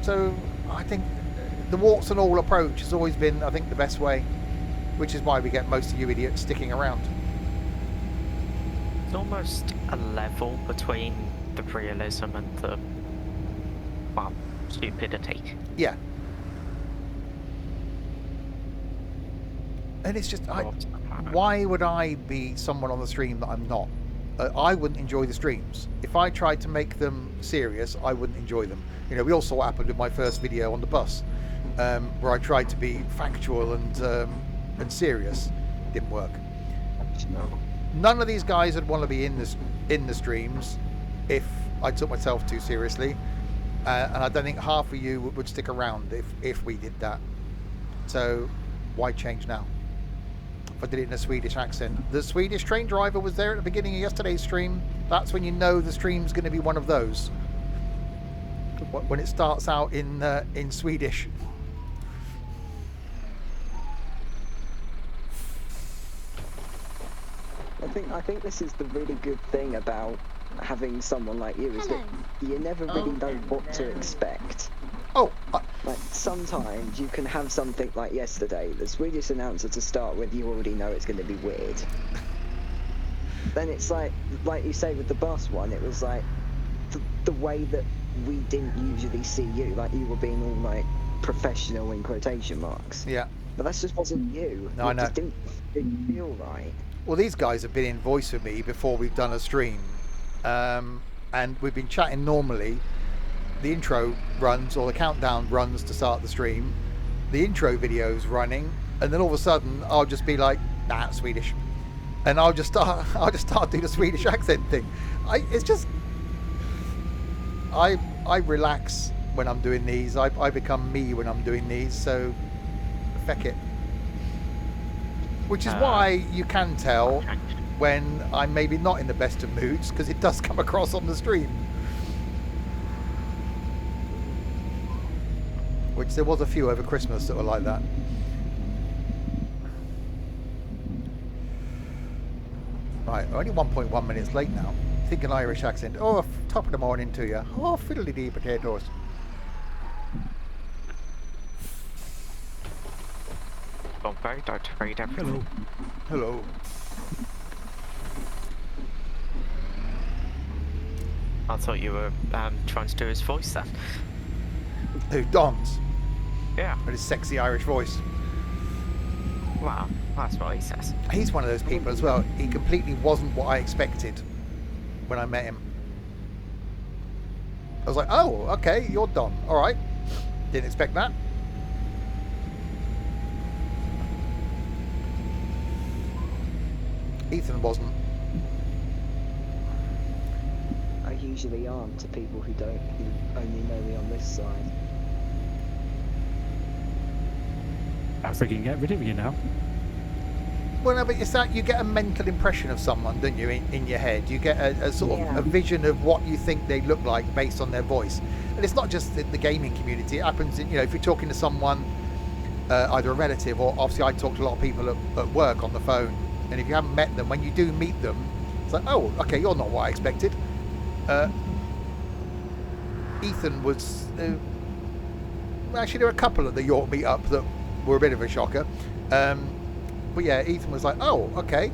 So I think the warts and all approach has always been, I think, the best way, which is why we get most of you idiots sticking around. It's almost a level between the realism and the, stupidity. Yeah. And it's just, why would I be someone on the stream that I'm not? I wouldn't enjoy the streams. If I tried to make them serious, I wouldn't enjoy them. We all saw what happened with my first video on the bus. where I tried to be factual and serious. Didn't work. None of these guys would want to be in the streams if I took myself too seriously, and I don't think half of you would stick around if we did that. So why change now? If I did it in a Swedish accent. The Swedish train driver was there at the beginning of yesterday's stream. That's when you know the stream's going to be one of those. When it starts out in Swedish. I think this is the really good thing about having someone like you is that you never really know what to expect. Oh, like sometimes you can have something like yesterday, the Swedish announcer to start with, you already know it's going to be weird. Then it's like you say with the bus one, it was like the way that we didn't usually see you, like you were being all like professional in quotation marks. yeah. But that just wasn't you. No, I It know. just didn't feel right. Well, these guys have been in voice with me before we've done a stream, and we've been chatting normally. The intro runs, or the countdown runs to start the stream. The intro video's running, and then all of a sudden, I'll just be like, "Nah, it's Swedish," and I'll just start doing the Swedish accent thing. I relax when I'm doing these. I become me when I'm doing these. So, feck it. Which is why you can tell when I'm maybe not in the best of moods, because it does come across on the stream. Which there was a few over Christmas that were like that. Right, only 1.1 minutes late now. Think an Irish accent. Oh, top of the morning to you. Oh, fiddly-dee potatoes. Don't worry, don't read everything. Hello. I thought you were trying to do his voice then. Who? Don's? Yeah. With his sexy Irish voice. Wow, that's what he says. He's one of those people as well. He completely wasn't what I expected when I met him. I was like, oh, okay, you're Don. All right. Didn't expect that. Ethan wasn't. I usually aren't to people who only know me on this side. I freaking get rid of you now. Well, no, but it's that you get a mental impression of someone, don't you, in your head? You get a sort of a vision of what you think they look like based on their voice. And it's not just the gaming community. It happens, if you're talking to someone, either a relative or obviously I talk to a lot of people at work on the phone. And if you haven't met them, when you do meet them, it's like, oh, okay, you're not what I expected. Ethan was... actually, there were a couple at the York meetup that were a bit of a shocker. But yeah, Ethan was like, oh, okay.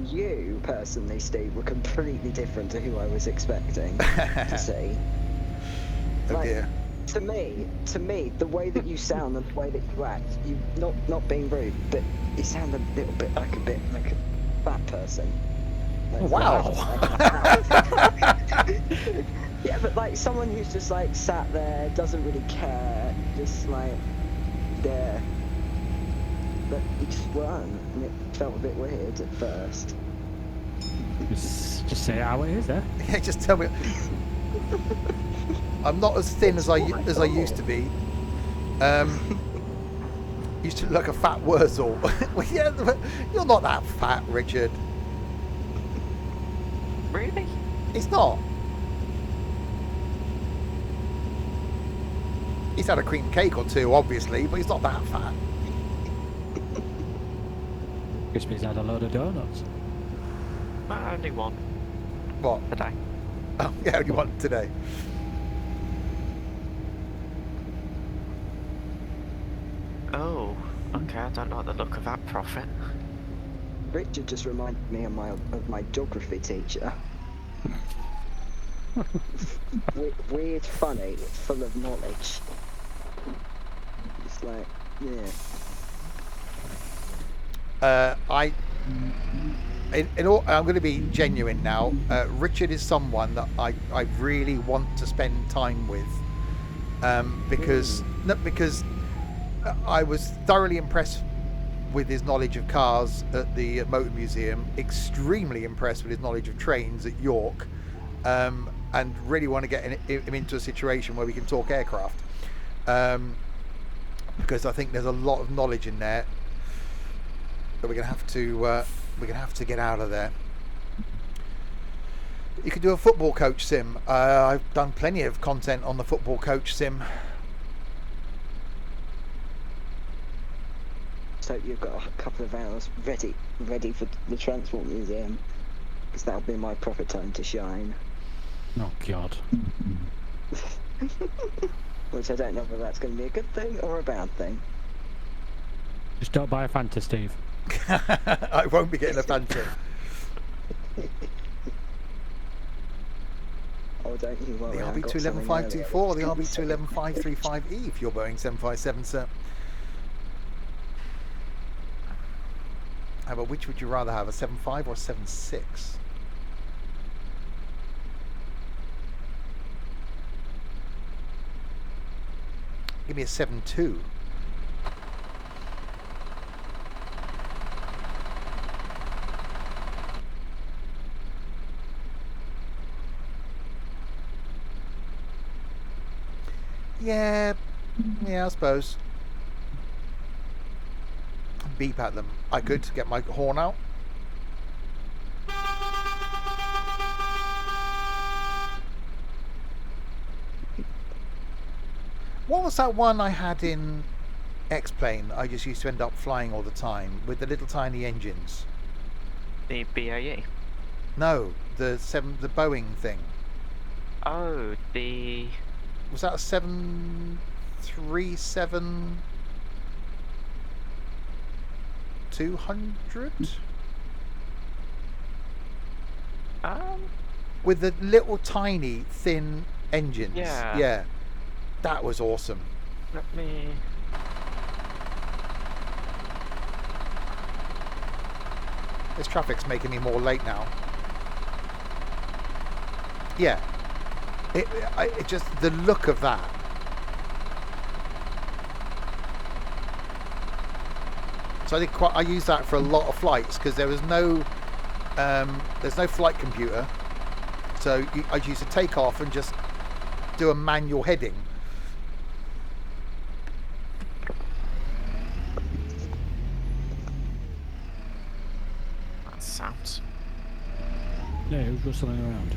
You, personally, Steve, were completely different to who I was expecting to see. Oh dear. To me, the way that you sound and the way that you act, you not being rude, but you sound a little bit like a fat person. Like, Wow. Yeah, but like someone who's just like sat there, doesn't really care, just like there. But you just weren't, and it felt a bit weird at first. Just say it how it is, eh? Yeah, just tell me. I'm not as thin as I used to be. Used to look like a fat Wurzel. Well, yeah, you're not that fat, Richard. Really? He's not. He's had a cream cake or two, obviously, but he's not that fat. Crispy's had a load of donuts. Only one What? a day. Oh, yeah, only one today. Oh, okay, I don't like the look of that prophet. Richard just reminded me of my geography teacher. Weird, funny, full of knowledge. It's like, yeah. I'm going to be genuine now. Richard is someone that I really want to spend time with. because I was thoroughly impressed with his knowledge of cars at the Motor Museum, extremely impressed with his knowledge of trains at York, and really want to get him into a situation where we can talk aircraft, because I think there's a lot of knowledge in there that we're gonna have to get out of there. You could do a football coach sim. I've done plenty of content on the football coach sim. So you've got a couple of hours ready for the Transport Museum, because that'll be my proper time to shine. Oh God. Which I don't know whether that's going to be a good thing or a bad thing. Just don't buy a Fanta, Steve. I won't be getting a Fanta. Oh, don't you worry. The I got something earlier. RB211524, the RB211535E if you're Boeing 757, sir. How about, which would you rather have, a 7.5 or a 7.6? Give me a 7.2. Yeah, I suppose. Beep at them. I could get my horn out. What was that one I had in X-Plane? I just used to end up flying all the time with the little tiny engines. The BAE. No, the Boeing thing. Oh, the... Was that a 737 200? With the little tiny thin engines. Yeah. That was awesome. Let me... This traffic's making me more late now. Yeah. It just, the look of that. So I used that for a lot of flights because there was no, there's no flight computer. So I used to take off and just do a manual heading. That sounds... Yeah, who's rustling around?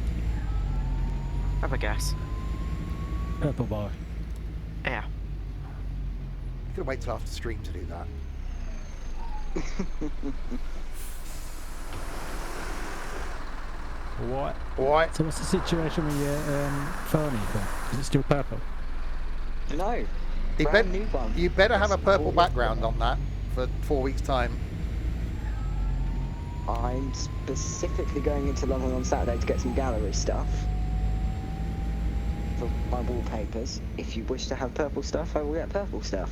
Have a guess. Purple boy. Yeah. You could wait till after stream to do that. What? What? So what's the situation with your phone, Ethan? Is it still purple? No. You Brand new one. You better have a It's purple all- background on that for 4 weeks' time. I'm specifically going into London on Saturday to get some gallery stuff for my wallpapers. If you wish to have purple stuff, I will get purple stuff.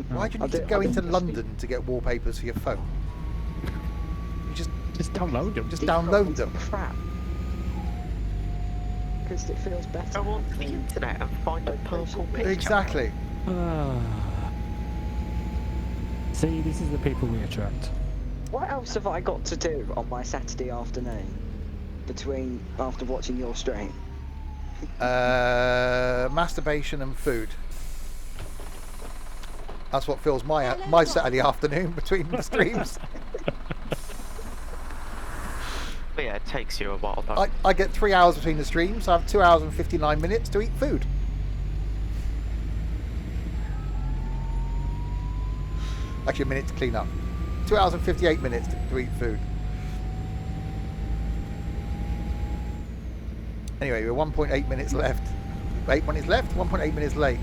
Why do you need to go into London to get wallpapers for your phone? You just download them. Just download them. Crap. Because it feels better. Go on the internet and find a purple picture. Exactly. See, this is the people we attract. What else have I got to do on my Saturday afternoon after watching your stream? Masturbation and food. That's what fills my Saturday afternoon between the streams. But yeah, it takes you a while though. I get 3 hours between the streams. I have 2 hours and 59 minutes to eat food. Actually, a minute to clean up. 2 hours and 58 minutes to eat food. Anyway, we're 1.8 minutes left. 8 minutes left, 1.8 minutes late.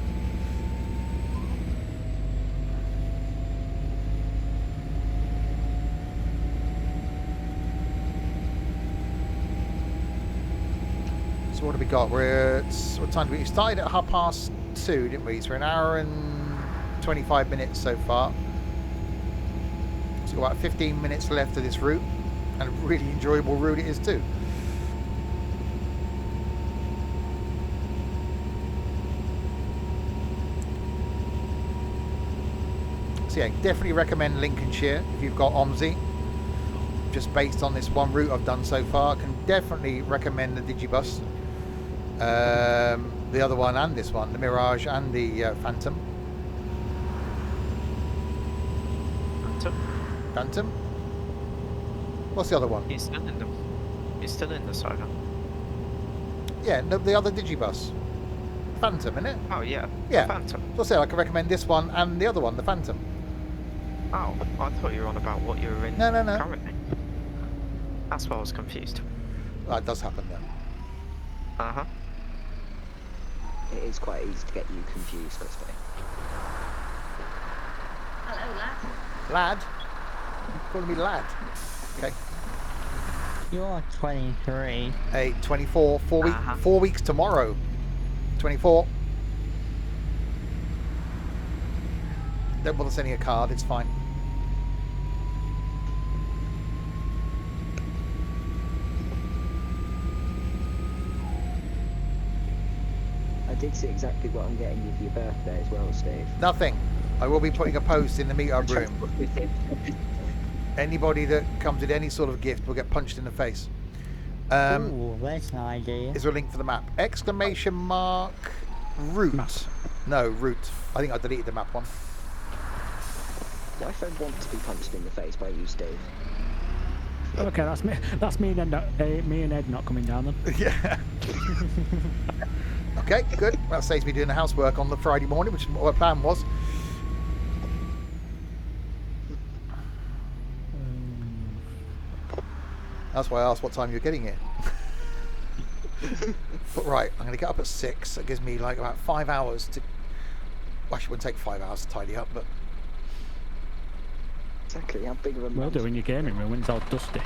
So what have we got? What time did we started at 2:30, didn't we? So we're an hour and 25 minutes so far. So we've got about 15 minutes left of this route, and a really enjoyable route it is too. So yeah, definitely recommend Lincolnshire if you've got OMSI. Just based on this one route I've done so far, can definitely recommend the Digibus. The other one and this one, the Mirage and the Phantom. Phantom? What's the other one? He's still in them. He's still in the Solar. Yeah, no, the other Digibus. Phantom, innit? Oh yeah. Yeah. Phantom. So I said I can recommend this one and the other one, the Phantom. Oh, I thought you were on about what you were in No. currently. That's why I was confused. That does happen then. Uh-huh. It is quite easy to get you confused, Christy. Hello, lad. Lad? Calling me lad. Okay. You're 23. Hey, 24, Uh-huh. 4 weeks tomorrow. 24. Don't bother sending a card, it's fine. I did see exactly what I'm getting you for your birthday as well, Steve. Nothing. I will be putting a post in the meetup room. Anybody that comes with any sort of gift will get punched in the face. Ooh, that's an idea. Is there a link for the map? Exclamation mark route. Map. No, route. I think I deleted the map one. My friend wants to be punched in the face by you, Steve. Okay, that's me. That's me and Ed not coming down then. Yeah. Okay, good. That saves me doing the housework on the Friday morning, which is what my plan was. That's why I asked what time you're getting here. But right, I'm going to get up at 6. That gives me like about 5 hours to... Well, actually, it wouldn't take 5 hours to tidy up, but... Exactly, how big of a We'll month? do in your gaming room when it's all dusty.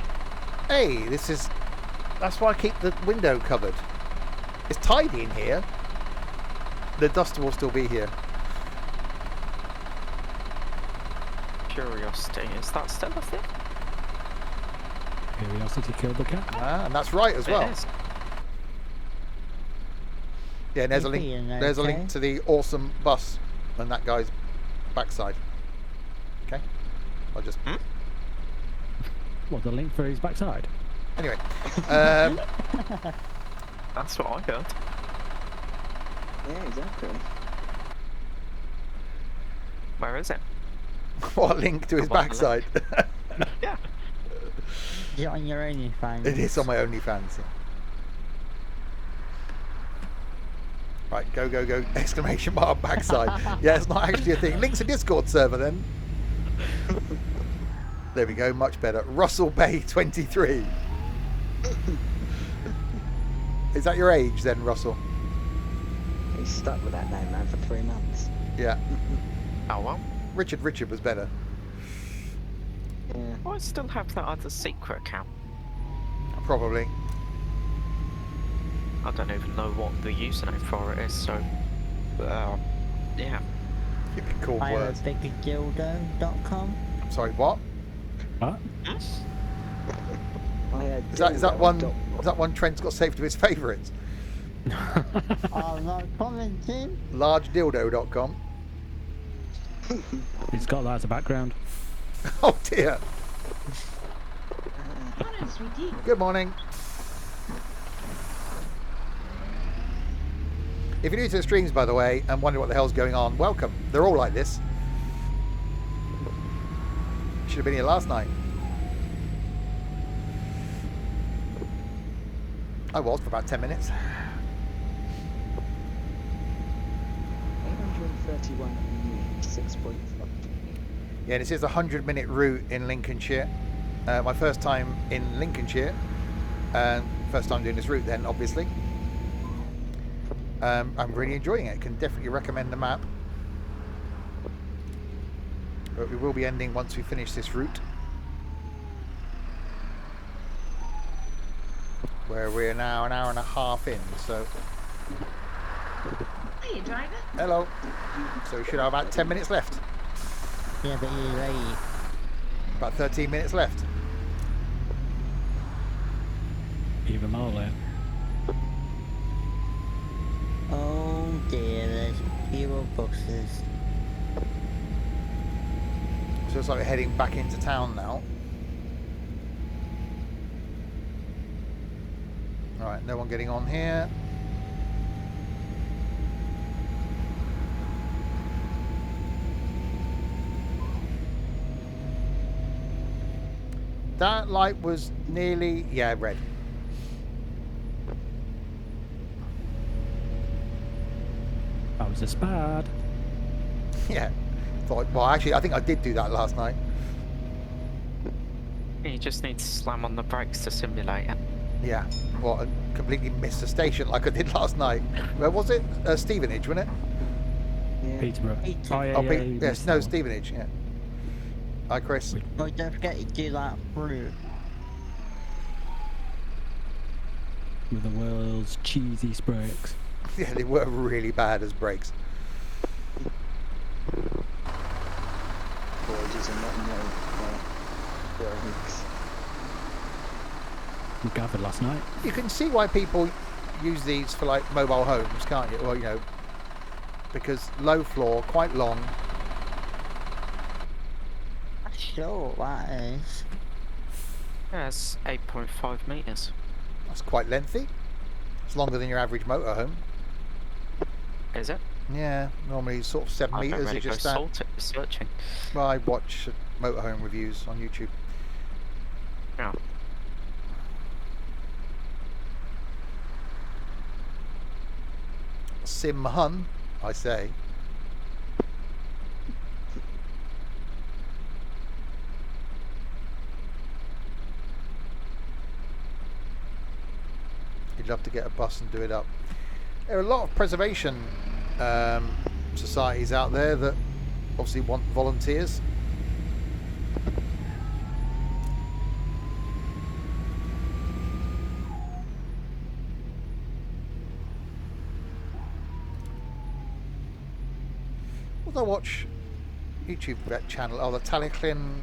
Hey, this is... That's why I keep the window covered. It's tidy in here. The dust will still be here. Curiosity, is that still a thing? Curiosity killed the cat. Ah, and that's right as well. It is. Yeah, and there's a You link. feeling There's a okay? link to the awesome bus and that guy's backside. Okay, I'll just What, the link for his backside? anyway. That's what I heard. Yeah, exactly. Where is it? What link to his What, the backside? Yeah. Is it on your OnlyFans? It is on my OnlyFans. Yeah. Right, go! Exclamation mark backside. Yeah, it's not actually a thing. Link's a Discord server then. There we go, much better. Russell Bay 23. Is that your age then, Russell? He's stuck with that name, man, for 3 months. Yeah. Oh well. Richard was better. Yeah. I still have that other secret account. Probably. I don't even know what the username for it is, so... yeah. You can call I words. have a bigdildo.com. Sorry, what? What? I had Is that one Trent's got saved to his favourites? I'm not commenting. Largedildo.com. He's got that as a background. Oh dear. Morning, sweetie. Good morning. If you're new to the streams, by the way, and wonder what the hell's going on, welcome. They're all like this. Should have been here last night. I was for about 10 minutes. 831 6.5. Yeah, this is a 100-minute route in Lincolnshire. My first time in Lincolnshire. First time doing this route then, obviously. I'm really enjoying it. Can definitely recommend the map. But we will be ending once we finish this route. Where we're now an hour and a half in, so... Hey, driver. Hello. So we should have about 10 minutes left. Yeah, but you're late. About 13 minutes left. Even more late. Oh dear, there's fewer buses. So it's like we're heading back into town now. Alright, no one getting on here. That light was nearly, yeah, red. That was a spad. Yeah. Thought, well, actually, I think I did do that last night. You just need to slam on the brakes to simulate it. Yeah. Well, I completely missed the station like I did last night. Where was it? Stevenage, wasn't it? Yeah. Peterborough. Peterborough. Oh, yeah, Oh, yeah, you yes, missed no, that one. Stevenage, yeah. Hi, Chris. Oh, don't forget to do that route. With the world's cheesiest brakes. Yeah, they were really bad as brakes. Gorgeous and not no brakes. We gathered last night. You can see why people use these for like mobile homes, can't you? Well, you know, because low floor, quite long. That's short, that is. Yeah, it's 8.5 metres. That's quite lengthy. It's longer than your average motorhome. Is it? Yeah, normally sort of 7 I don't metres really is go just that. searching. Well, I watch motorhome reviews on YouTube. Yeah. Sim hun, I say. You'd love to get a bus and do it up. There are a lot of preservation societies out there that obviously want volunteers. What do I watch? YouTube channel. Oh, the Taliclin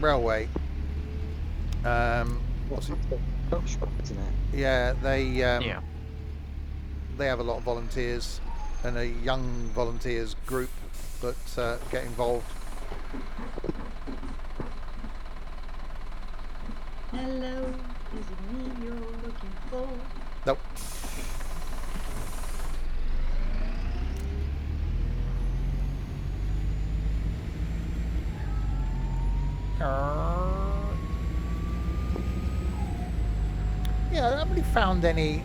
Railway. What's it? Isn't it? Yeah, Yeah. they have a lot of volunteers and a young volunteers group that get involved. Hello, is it me you're looking for? Nope. Yeah, I haven't really found any.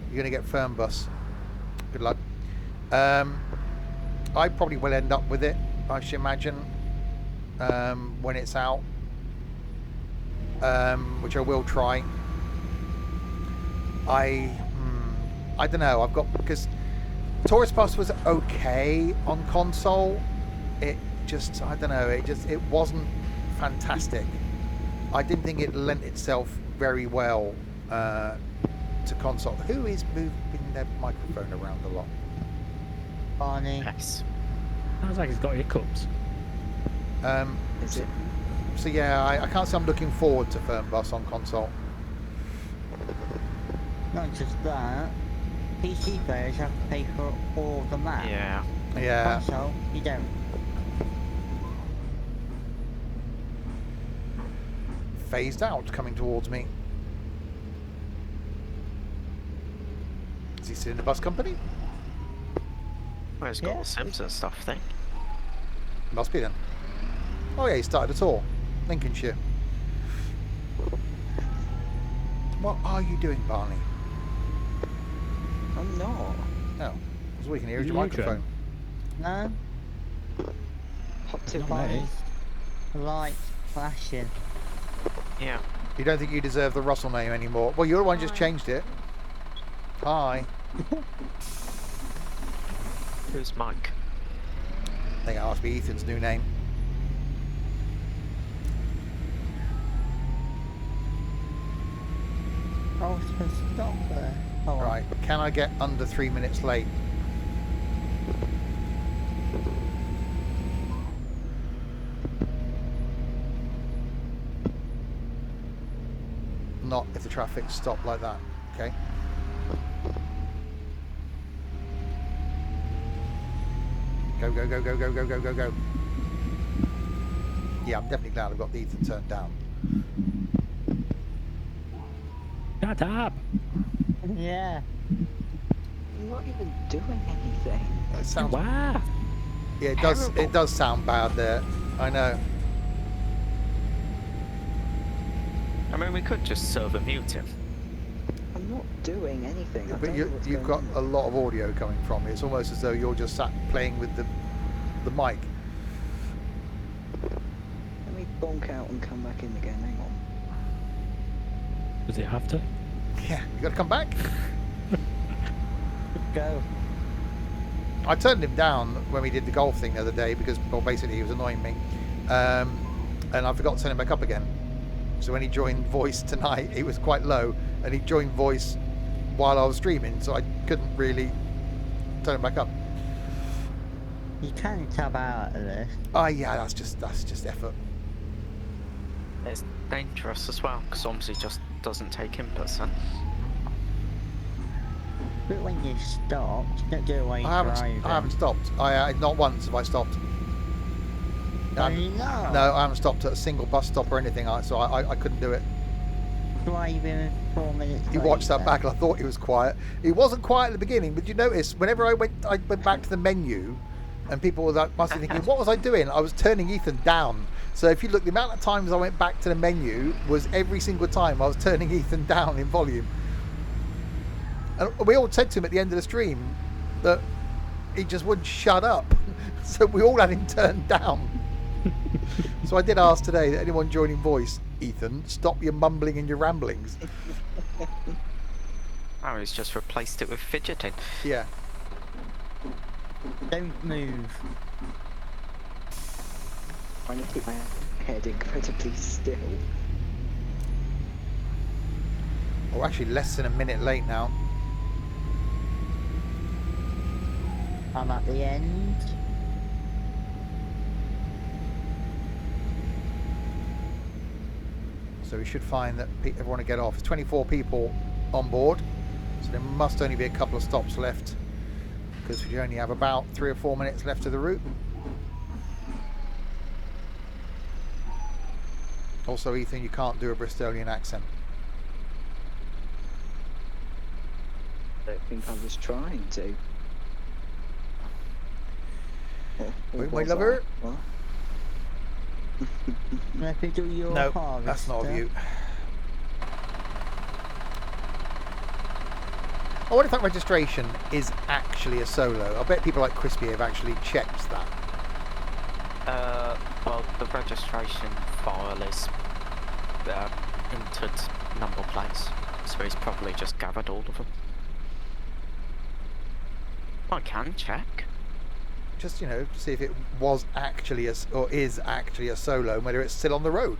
You're going to get firm bus. Good luck. I probably will end up with it, I should imagine, when it's out, which I will try. I don't know. I've got, because Tourist Bus was okay on console. It just, I don't know. It wasn't fantastic. I didn't think it lent itself very well to console. Who is moving their microphone around a lot? Barney. Yes. Sounds like it's got hiccups. Is it? So yeah, I can't say I'm looking forward to firm bus on console. Not just that, PC players have to pay for all the maps. Yeah. Yeah. Console, you don't. Phased out, coming towards me. Is he still in the bus company? Well, it's got Yeah. the Sims and stuff thing. Must be then. Oh yeah, he started a tour. Lincolnshire. What are you doing, Barney? I'm not. No. Because we can hear is your You microphone. No? Hop to Not Barney's me. light flashing. Yeah. You don't think you deserve the Russell name anymore? Well, you're the one who just changed it. Hi. Who's Mike? I think that must be Ethan's new name. Oh, it's supposed to stop there. Oh, well. Right. Can I get under 3 minutes late? Not if the traffic stopped like that. Okay. Go, go, go, go, go, go, go, go, go. Yeah, I'm definitely glad I've got the Ethan turned down. Shut up! Yeah. I'm not even doing anything. It sounds. Wow! Yeah, it does. Terrible. It does sound bad there. I know. I mean, we could just server mute him. I'm not doing anything. I But don't know what's you've going got on. a lot of audio coming from it. It's almost as though you're just sat playing with the mic. Let me bonk out and come back in again. Hang on. Does it have to? Yeah, you got to come back. Go. I turned him down when we did the golf thing the other day because, well, basically he was annoying me, and I forgot to turn him back up again. So when he joined voice tonight, it was quite low, and he joined voice while I was streaming, so I couldn't really turn him back up. You can tab out of this. Oh yeah, that's just effort. It's dangerous as well, because OMSI just doesn't take inputs in. But when you stop, don't do it while you're driving. I haven't stopped. I not once have I stopped. No, you know. No, I haven't stopped at a single bus stop or anything. So I couldn't do it. Driving 4 minutes. You watched that later. back, and I thought it was quiet. It wasn't quiet at the beginning, but you notice whenever I went back to the menu, and people were like, must be thinking, what was I doing? I was turning Ethan down. So if you look, the amount of times I went back to the menu was every single time I was turning Ethan down in volume. And we all said to him at the end of the stream that he just wouldn't shut up. So we all had him turned down. So I did ask today that anyone joining voice, Ethan, stop your mumbling and your ramblings. Oh, he's just replaced it with fidgeting. Yeah. Don't move. Trying to keep my head incredibly still. Oh, actually less than a minute late now. I'm at the end. So we should find that everyone will get off. There's 24 people on board, so there must only be a couple of stops left because we only have about 3 or 4 minutes left of the route. Also, Ethan, you can't do a Bristolian accent. I don't think I was trying to. Or Wait, my was lover? I? What? Let me do your No, harvester. that's not of you. I wonder if that registration is actually a solo. I bet people like Crispy have actually checked that. Well, the registration file is entered number plates, so he's probably just gathered all of them. I can check. Just, you know, see if it was actually or is actually a solo, and whether it's still on the road.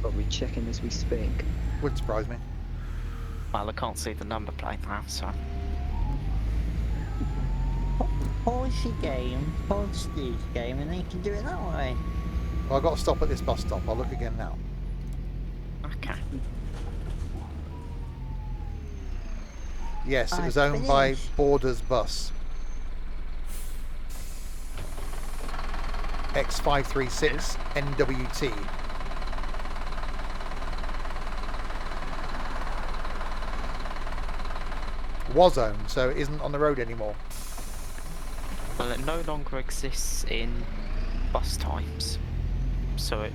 Probably checking as we speak. Wouldn't surprise me. Well, I can't see the number plate now, so. Pause your game, pause Steve's game, and then you can do it that way. Well, I've got to stop at this bus stop. I'll look again now. Okay. Yes, it I was owned by finished. Borders Bus. X536 NWT. Was owned, so it isn't on the road anymore. Well, it no longer exists in bus times, so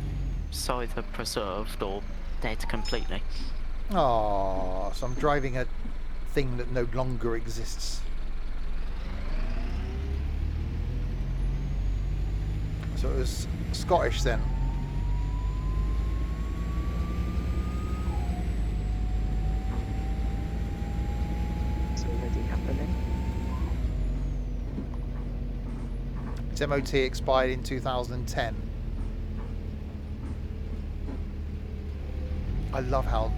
it's either preserved or dead completely. Oh, so I'm driving a thing that no longer exists. So it was Scottish then. It's already happening. Its MOT expired in 2010. I love how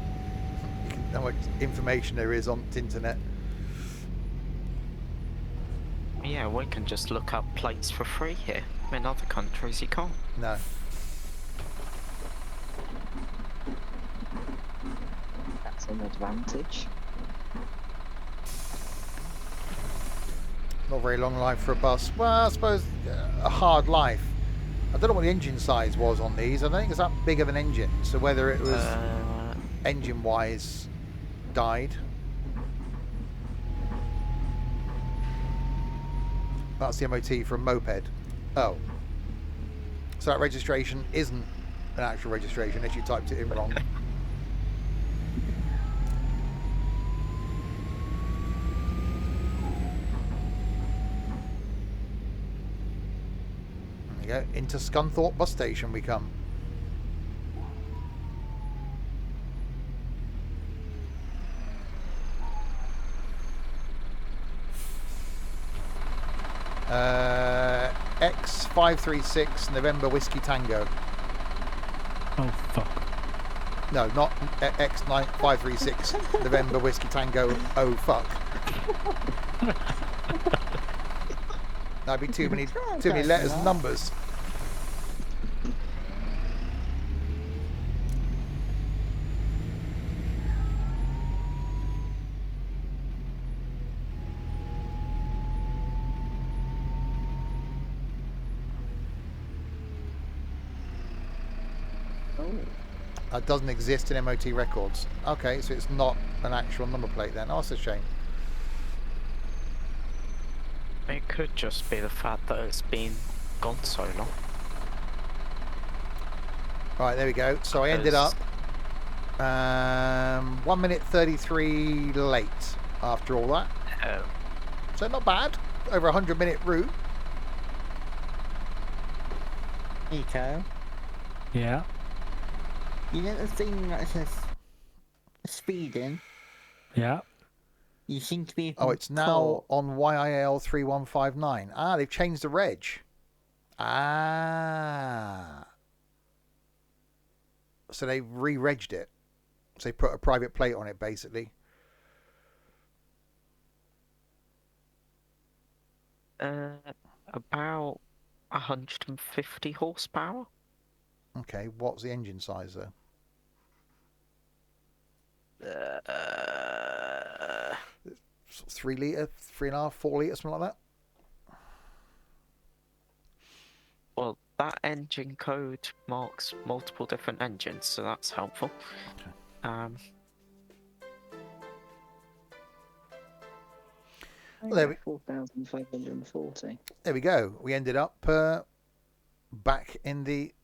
much information there is on the internet. Yeah, we can just look up plates for free here. In other countries, you can't. No. That's an advantage. Not a very long life for a bus. Well, I suppose a hard life. I don't know what the engine size was on these. I don't think it's that big of an engine. So whether it was engine-wise died. That's the MOT for a moped. Oh. So that registration isn't an actual registration if you typed it in wrong. There you go. Into Scunthorpe bus station we come. X536 November Whiskey Tango. Oh, fuck. No, not X536 November Whiskey Tango. Oh fuck. That'd be too many letters and numbers. That doesn't exist in MOT records. Okay, so it's not an actual number plate then. Oh, that's a shame. It could just be the fact that it's been gone so long. Right, there we go. So I ended up 1 minute 33 late after all that. Oh. So not bad. Over 100-minute route. Nico, Yeah. you know the thing that says speeding? Yeah. You seem to be. Oh, it's now on YIL 3159. Ah, they've changed the reg. Ah. So they re-regged it. So they put a private plate on it, basically. About 150 horsepower. Okay, what's the engine size, though? 3 litre, 3.5, 4 litre, something like that? Well, that engine code marks multiple different engines, so that's helpful. Okay. There we, 4,540. there we go. We ended up back in the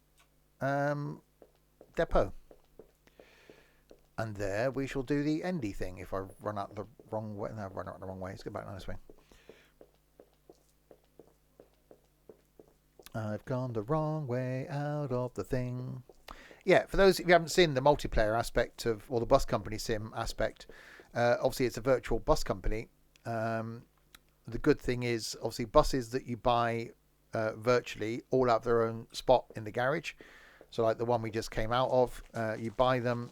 depot. And there we shall do the endy thing. If I run out the wrong way. No, I've run out the wrong way. Let's go back this way. I've gone the wrong way out of the thing. Yeah, for those if you haven't seen the multiplayer aspect of, or the bus company sim aspect, obviously it's a virtual bus company. The good thing is, obviously, buses that you buy virtually all have their own spot in the garage. So like the one we just came out of, you buy them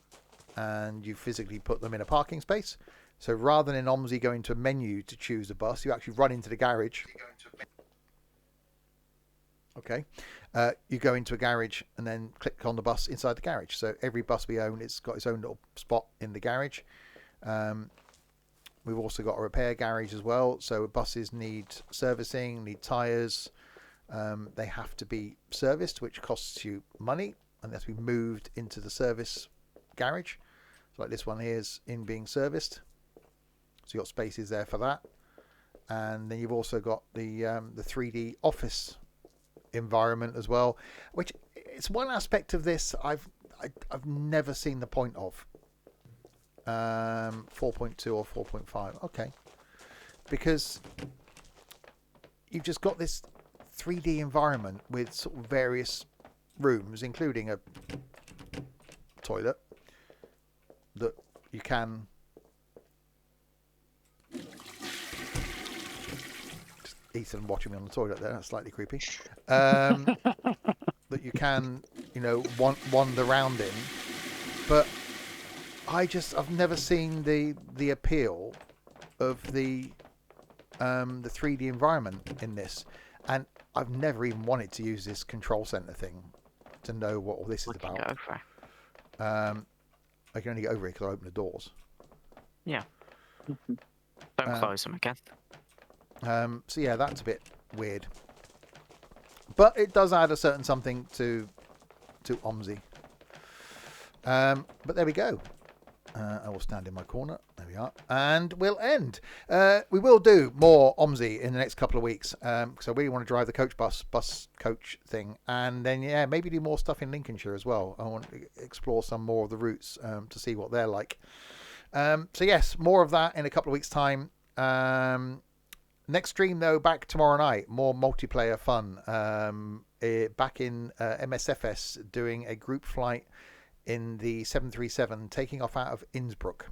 and you physically put them in a parking space. So rather than in OMSI going to a menu to choose a bus, you actually run into the garage. Okay. You go into a garage and then click on the bus inside the garage. So every bus we own, it's got its own little spot in the garage. We've also got a repair garage as well. So buses need servicing, need tyres. They have to be serviced, which costs you money, and that's been moved into the service garage. So like this one here is in being serviced. So you've got spaces there for that. And then you've also got the 3D office environment as well, which it's one aspect of this I've never seen the point of. 4.2 or 4.5. Okay. Because you've just got this 3D environment with sort of various rooms, including a toilet that you can just Ethan watching me on the toilet there, that's slightly creepy. That you can, wander around in. But I've never seen the appeal of the 3D environment in this, and I've never even wanted to use this control center thing to know what all this is about. Go for it. I can only get over it because I open the doors. Yeah. Don't close them again. So yeah, that's a bit weird. But it does add a certain something to OMSI. But there we go. I will stand in my corner. There we are. And we'll end. We will do more OMSI in the next couple of weeks. Because I really want to drive the bus coach thing. And then, yeah, maybe do more stuff in Lincolnshire as well. I want to explore some more of the routes to see what they're like. So, yes, more of that in a couple of weeks' time. Next stream, though, back tomorrow night. More multiplayer fun. Back in MSFS doing a group flight in the 737 taking off out of Innsbruck.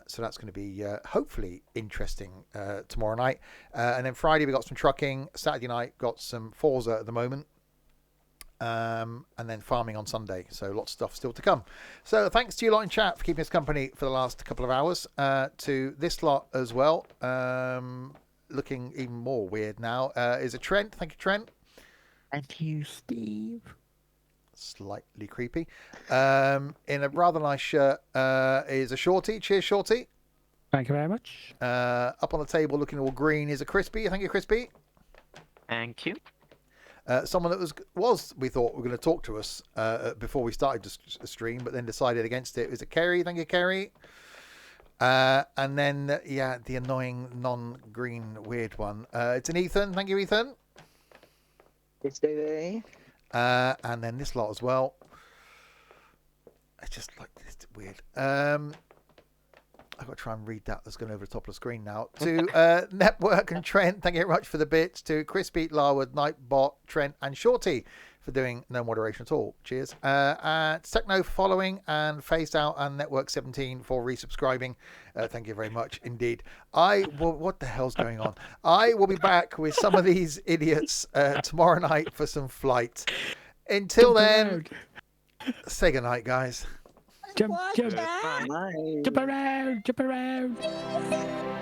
So that's going to be hopefully interesting tomorrow night. And then Friday we got some trucking. Saturday night got some Forza at the moment. And then farming on Sunday. So lots of stuff still to come. So thanks to you lot in chat for keeping us company for the last couple of hours. To this lot as well. Looking even more weird now is a Trent. Thank you, Trent. Thank you, Steve. Slightly creepy. In a rather nice shirt is a Shorty. Cheers, Shorty. Thank you very much. Up on the table looking all green is a Crispy. Thank you, Crispy. Thank you. Someone that was we thought were going to talk to us before we started the stream, but then decided against it. Is a Kerry. Thank you, Kerry. And then, yeah, the annoying non-green weird one. It's an Ethan. Thank you, Ethan. It's Davey. And then this lot as well. It's just like it's weird. I've got to try and read that. That's going over the top of the screen now. To Network and Trent, thank you very much for the bits. To Crispy, Larwood, Nightbot, Trent, and Shorty for doing no moderation at all. Cheers. Techno for following, and Phased Out and Network 17 for resubscribing. Thank you very much indeed. What the hell's going on? I will be back with some of these idiots tomorrow night for some flight. Until then, say goodnight, guys. Jump Bye. around, jump around.